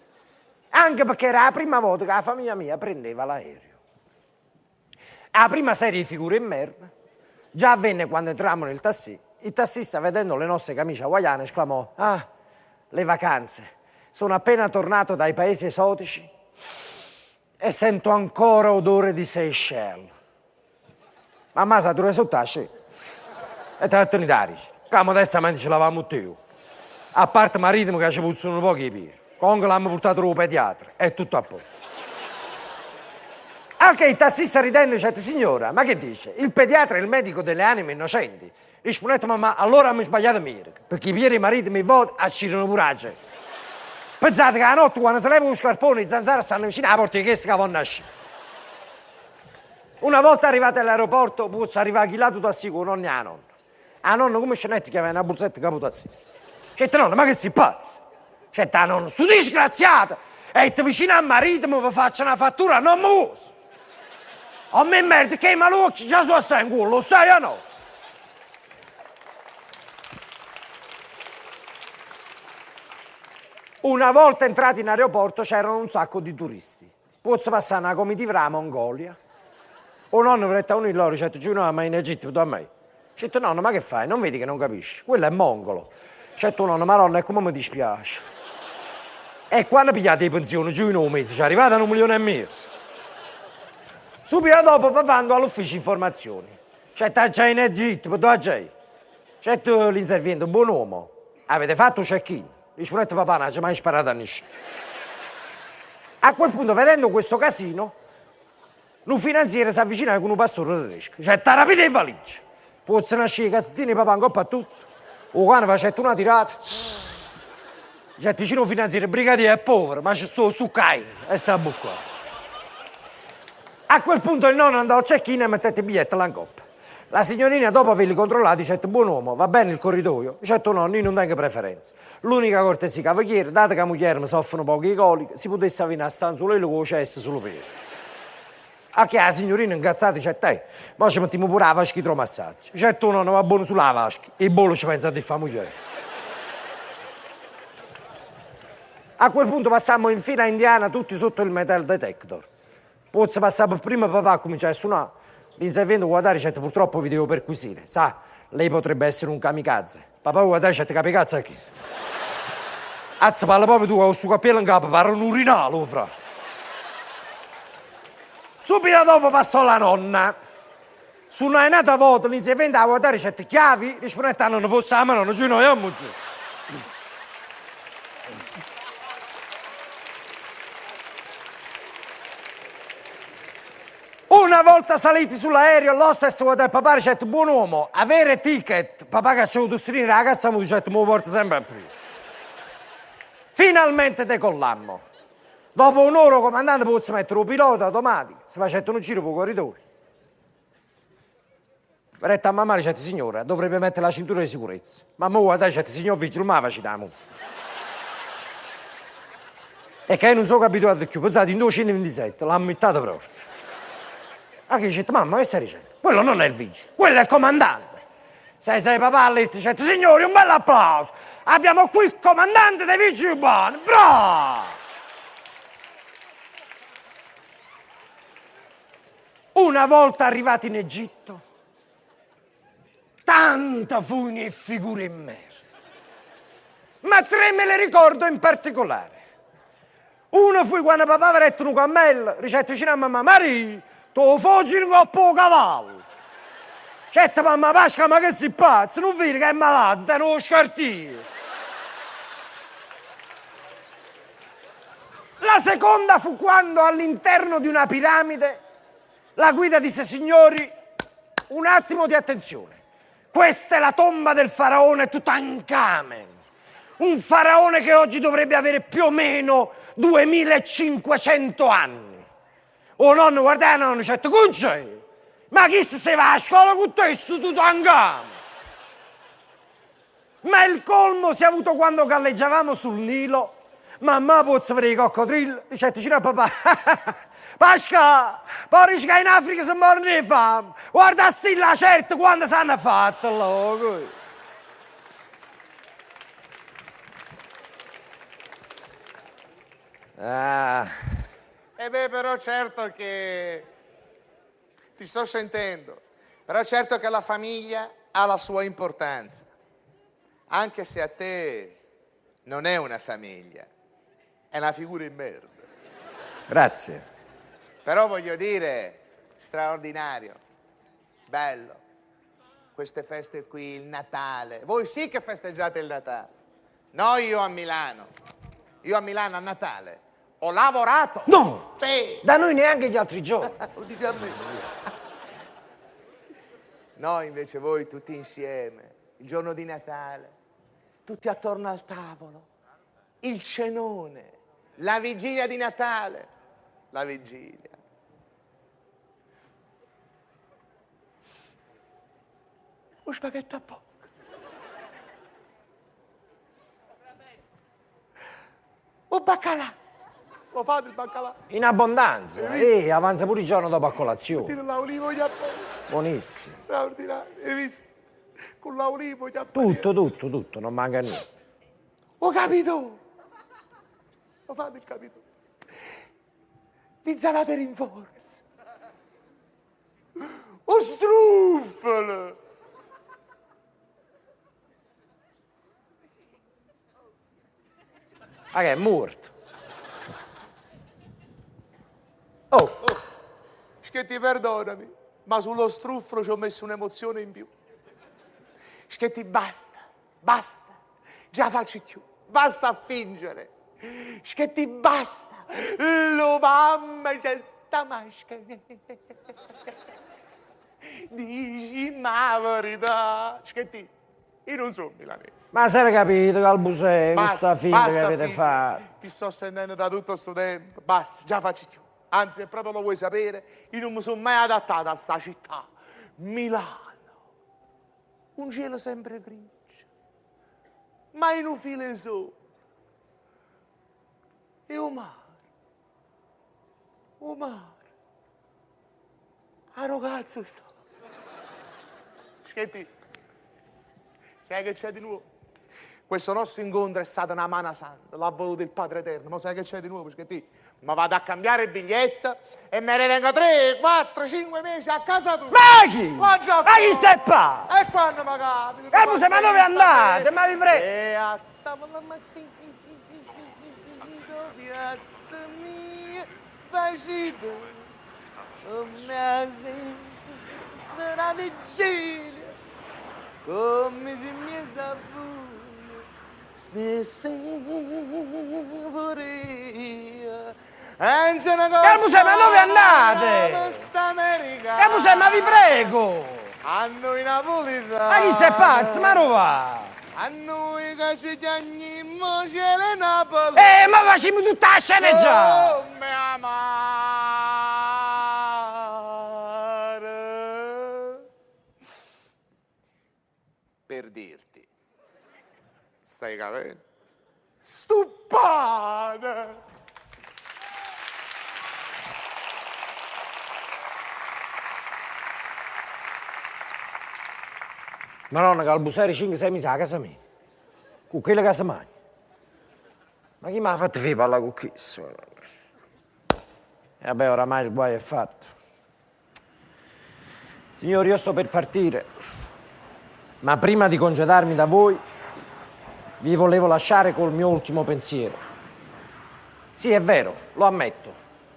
[SPEAKER 4] Anche perché era la prima volta che la famiglia mia prendeva l'aereo. La prima serie di figure in merda già avvenne quando entrammo nel tassì. Il tassista, vedendo le nostre camicie hawaiane, esclamò: «Ah, le vacanze. Sono appena tornato dai paesi esotici e sento ancora odore di Seychelles». Mamma sa, tu eri sotto a scena. E ti ha detto un'italici. Che modestamente ce l'avamo tutti. A parte marito che ci puzzano pochi i piedi. Comunque l'hanno portato al pediatra. È tutto a posto. Anche il tassista ridendo dice: «Signora, ma che dice? Il pediatra è il medico delle anime innocenti». Rispondete: «Ma allora mi sbagliate mio, perché i piedi mariti mi voti a cirano purace». Pensate che la notte quando si leva lo scarpone i zanzare stanno vicino alla porta di chiesa che vanno a sci. Una volta arrivati all'aeroporto posso arrivare chi là tutto a con nonna e la nonna. La nonna come scenetti che aveva una borsetta capo tassista. C'è nonna, ma che sei pazzo? C'è la nonna, stu disgraziata! E ti vicino al marito mi faccio una fattura, non mi uso. A me merda che i malucci già sto assai in culo, lo sai o no? Una volta entrati in aeroporto c'erano un sacco di turisti. Pozzo passare una comitiva alla Mongolia. O nonno fretta uno di loro, dice: «Giù no, ma in Egitto, tu a me». Dice: «Nonno, ma che fai? Non vedi che non capisci? Quello è mongolo». Dice: «Nonno, ma nonno, e come mi dispiace». E quando pigliate le pensioni, giù in un mese, ci è arrivata 1,5 milioni. Subito dopo papà andò all'ufficio informazioni. C'è già in Egitto, dove c'è? C'è l'inserviente, buon uomo. Avete fatto check-in? Dice: «Papà, non ci mai sparato a nessuno». A quel punto, vedendo questo casino, un finanziere si avvicina con un pastore tedesco. Dice: «Rapite le valigie». Pozzo nascere i cassettini, papà, in coppa a tutto. O quando facette una tirata. Dice: «Vicino un finanziere, brigadiere è povero, ma c'è sto caino». E sta bucco. A quel punto il nonno andò al check-in e mettette il biglietto là in coppa. La signorina, dopo averli controllati, dice: «Buon uomo, va bene il corridoio?» Dice: «Nonno, io non tengo preferenze. L'unica cortesia cavaliere, dato che la moglie mi soffrono poco i coliche, si potesse venire a stanzuolo con lo cesso sullo piede». A che la signorina incazzata dice: «Te, ma ci mettiamo pure la vasca idromassaggio». Dice: «Nonno, va buono sulla vasca. E il bollo ci pensa di fare moglie». A quel punto passammo in fila indiana tutti sotto il metal detector. Pozzo passare per prima papà cominciare a suonare. L'inserviente guardare dice: «Purtroppo vi devo perquisire. Sa, lei potrebbe essere un kamikaze». Papà guardare dice: «Kamikaze a chi?» «Azza, parla proprio tu, con sto cappello in capo, pare un urinale, frate». Subito dopo passò la nonna. Su una nata volta l'inserviente a guardare dice: «Chiavi?» Rispondette: «Non fosse la mano, non ci noiamo giù». Una volta saliti sull'aereo, l'hostess guarda il papà e dice: «Buon uomo, avere ticket». Papà che c'è un tostrino, la cassa mi dice: «Mi porta sempre a preso». Finalmente decollammo. Dopo un'ora, il comandante poteva mettere un pilota automatico, si faceva un giro per i corridoi. Veretta a mamma dice, signora, dovrebbe mettere la cintura di sicurezza. Mamma, guarda, dice, signor vigile, ma facciamo. E che io non sono abituato più, pensate, in 227, l'ha ammettato proprio. Anche dice, mamma, che stai dicendo? Quello non è il vigile, quello è il comandante. Sei papà, lì dice, signori, un bel applauso. Abbiamo qui il comandante dei vigili urbani, bravo! Una volta arrivati in Egitto, tanta fune e figure in merda. Ma tre me le ricordo in particolare. Uno fu quando papà aveva detto un cammello, ricette vicino a mamma, Maria, tu fuggi un coppo cavallo. Certo, mamma Pasca, ma che sei pazzo, non vedi che è malato, te lo scartino. La seconda fu quando all'interno di una piramide la guida disse, signori, un attimo di attenzione. Questa è la tomba del faraone Tutankhamen. Un faraone che oggi dovrebbe avere più o meno 2500 anni. Oh nonno, guarda, nonno, certo, che c'è? Ma chi se va a scuola con questo Tutankhamen? Ma il colmo si è avuto quando galleggiavamo sul Nilo. Mamma pozza vedere i coccodrilli, dice vicino a papà. Pasca, poi che in Africa si muore di fame. Guarda stilla certo quando si hanno fatto loro.
[SPEAKER 5] Però certo che ti sto sentendo. Però certo che la famiglia ha la sua importanza. Anche se a te non è una famiglia, è una figura in merda.
[SPEAKER 4] Grazie.
[SPEAKER 5] Però voglio dire, straordinario, bello, queste feste qui, il Natale. Voi sì che festeggiate il Natale. No, io a Milano a Natale ho lavorato.
[SPEAKER 4] No!
[SPEAKER 5] Sì.
[SPEAKER 4] Da noi neanche gli altri giorni.
[SPEAKER 5] Lo dici a me. Noi invece voi tutti insieme, il giorno di Natale, tutti attorno al tavolo, il cenone, la vigilia di Natale, la vigilia. Un spaghetto a poco. Un baccalà. Lo fate il baccalà?
[SPEAKER 4] In abbondanza. Avanza pure il giorno dopo a colazione.
[SPEAKER 5] Tiro l'olivo già poco.
[SPEAKER 4] Buonissimo.
[SPEAKER 5] Straordinario, hai visto? Con l'olivo già
[SPEAKER 4] Tutto, non manca niente.
[SPEAKER 5] Ho capito! Lo fate il capito? L'insalata rinforza. O struffolo!
[SPEAKER 4] Ma che è morto? Oh!
[SPEAKER 5] Schetti, perdonami, ma sullo struffolo ci ho messo un'emozione in più. Schetti, basta, già faccio più, basta a fingere. Schetti, basta, lo mamma c'è sta maschera. Dici ma verità. Schetti, io non sono milanese.
[SPEAKER 4] Ma se ne capito che al museo, questa finta che avete
[SPEAKER 5] finta.
[SPEAKER 4] fatto.
[SPEAKER 5] Ti sto sentendo da tutto sto tempo, basta, già faccio più. Anzi, se proprio lo vuoi sapere, io non mi sono mai adattato a sta città. Milano. Un cielo sempre grigio. Ma in un filo solo. E un mare. Un mare. A ragazzo sta. Schetti, sai che c'è di nuovo? Questo nostro incontro è stato una mano santa, l'ha voluto il Padre Eterno. Ma sai che c'è di nuovo, Schetti? Ma vado a cambiare il biglietto e me ne vengo 3, 4, 5 mesi a casa tua.
[SPEAKER 4] Ma chi?
[SPEAKER 5] Ma già
[SPEAKER 4] Ma chi stai qua?
[SPEAKER 5] E quando mi capita?
[SPEAKER 4] Ma dove andate? Ma vi prego.
[SPEAKER 5] E a tavola mattina piatta mia facito come sempre la vigilia come se mi saputo stessa pure
[SPEAKER 4] Musè, ma dove andate? Ma vi prego!
[SPEAKER 5] a noi napolitani.
[SPEAKER 4] Ma chi sei pazzo? Ma dove va?
[SPEAKER 5] A noi che ci chiamiamo cielo Napoli.
[SPEAKER 4] Ma facciamo tutta la sceneggiata!
[SPEAKER 5] Oh, mia amare. Per dirti, stai capendo? Stuppane!
[SPEAKER 4] Madonna, che al busare 5-6 mesi a casa mia. Con quella casa mia. Ma chi mi ha fatto fare parlare con questo? E vabbè, oramai il guaio è fatto. Signori, io sto per partire. Ma prima di congedarmi da voi, vi volevo lasciare col mio ultimo pensiero. Sì, è vero, lo ammetto.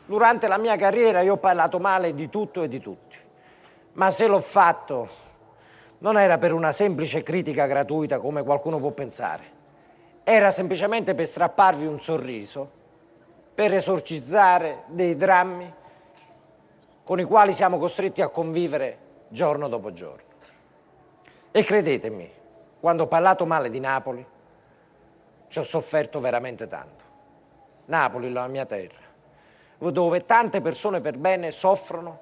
[SPEAKER 4] Durante la mia carriera io ho parlato male di tutto e di tutti. Ma se l'ho fatto, non era per una semplice critica gratuita come qualcuno può pensare. Era semplicemente per strapparvi un sorriso, per esorcizzare dei drammi con i quali siamo costretti a convivere giorno dopo giorno. E credetemi, quando ho parlato male di Napoli, ci ho sofferto veramente tanto. Napoli, la mia terra, dove tante persone per bene soffrono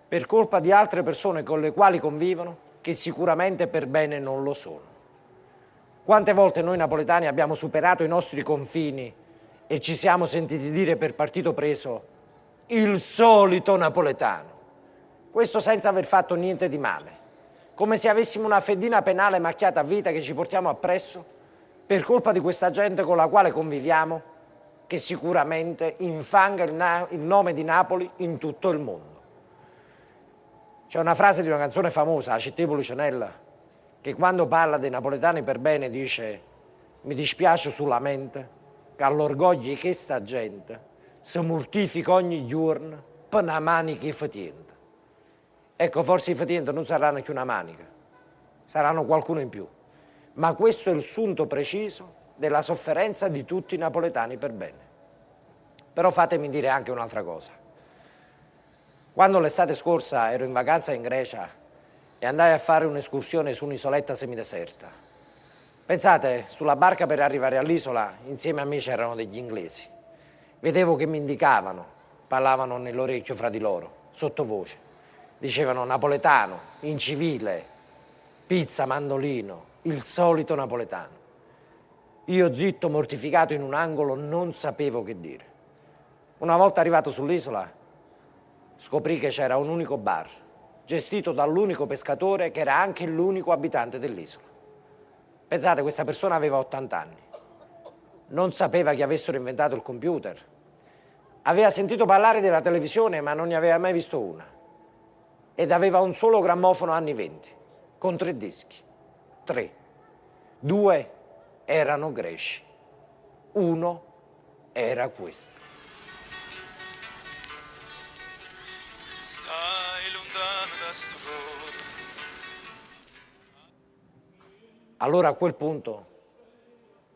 [SPEAKER 4] per colpa di altre persone con le quali convivono, che sicuramente per bene non lo sono. Quante volte noi napoletani abbiamo superato i nostri confini e ci siamo sentiti dire per partito preso il solito napoletano. Questo senza aver fatto niente di male, come se avessimo una fedina penale macchiata a vita che ci portiamo appresso per colpa di questa gente con la quale conviviamo, che sicuramente infanga il nome di Napoli in tutto il mondo. C'è una frase di una canzone famosa, la Città Policionella, che quando parla dei napoletani per bene dice: mi dispiace solamente che all'orgoglio che sta gente si mortifica ogni giorno per una manica fatiente. Ecco, forse i fatienti non saranno più una manica, saranno qualcuno in più. Ma questo è il sunto preciso della sofferenza di tutti i napoletani per bene. Però fatemi dire anche un'altra cosa. Quando l'estate scorsa ero in vacanza in Grecia e andai a fare un'escursione su un'isoletta semideserta, pensate, sulla barca per arrivare all'isola insieme a me c'erano degli inglesi. Vedevo che mi indicavano, parlavano nell'orecchio fra di loro, sottovoce. Dicevano napoletano, incivile, pizza, mandolino, il solito napoletano. Io zitto, mortificato in un angolo, non sapevo che dire. Una volta arrivato sull'isola, scoprì che c'era un unico bar, gestito dall'unico pescatore che era anche l'unico abitante dell'isola. Pensate, questa persona aveva 80 anni, non sapeva che avessero inventato il computer, aveva sentito parlare della televisione ma non ne aveva mai visto una, ed aveva un solo grammofono anni 20, con 3 dischi, 3. 2 erano greci, 1 era questo. Allora a quel punto,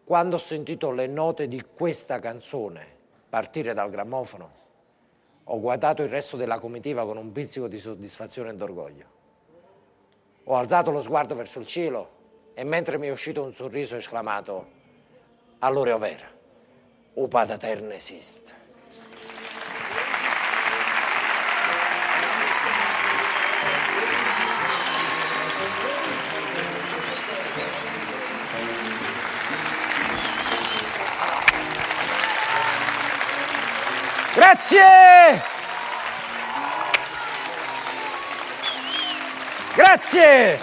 [SPEAKER 4] quando ho sentito le note di questa canzone partire dal grammofono, ho guardato il resto della comitiva con un pizzico di soddisfazione e d'orgoglio. Ho alzato lo sguardo verso il cielo e mentre mi è uscito un sorriso ho esclamato: allora è vera, o Padre Eterno esiste. Grazie! Grazie!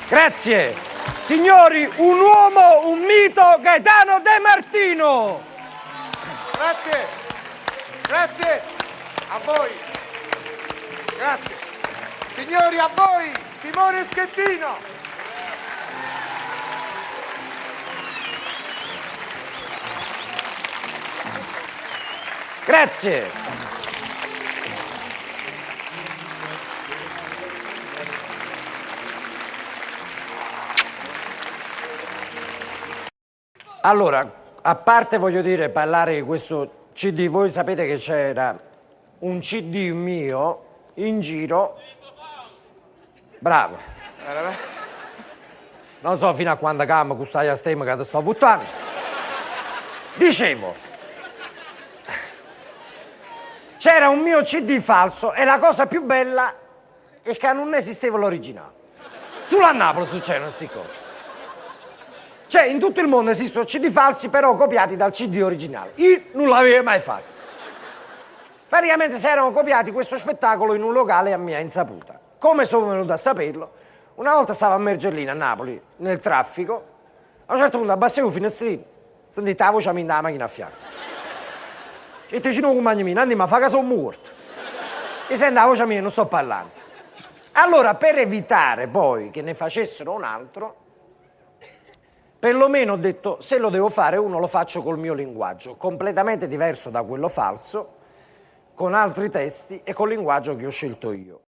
[SPEAKER 4] Grazie! Signori, un uomo, un mito, Gaetano De Martino!
[SPEAKER 5] Grazie, grazie a voi, grazie. Signori, a voi, Simone Schettino.
[SPEAKER 4] Grazie. Allora, a parte voglio dire, parlare di questo CD, voi sapete che c'era un CD mio in giro, bravo, non so fino a quando camo questa a stemma che ti sto buttando. Dicevo, c'era un mio CD falso e la cosa più bella è che non esisteva l'originale. Solo a Napoli succedono queste cose. Cioè, in tutto il mondo esistono CD falsi, però copiati dal CD originale. Io non l'avevo mai fatto. Praticamente si erano copiati questo spettacolo in un locale a mia insaputa. Come sono venuto a saperlo? Una volta stavo a Mergellina, a Napoli, nel traffico. A un certo punto abbassevo il finestrino, sentite la voce mia dalla macchina a fianco. E te ci non compagni mio, andiamo a fare che sono morto. E sento la voce mia, non sto parlando. Allora, per evitare poi che ne facessero un altro, perlomeno ho detto, se lo devo fare uno lo faccio col mio linguaggio, completamente diverso da quello falso, con altri testi e col linguaggio che ho scelto io.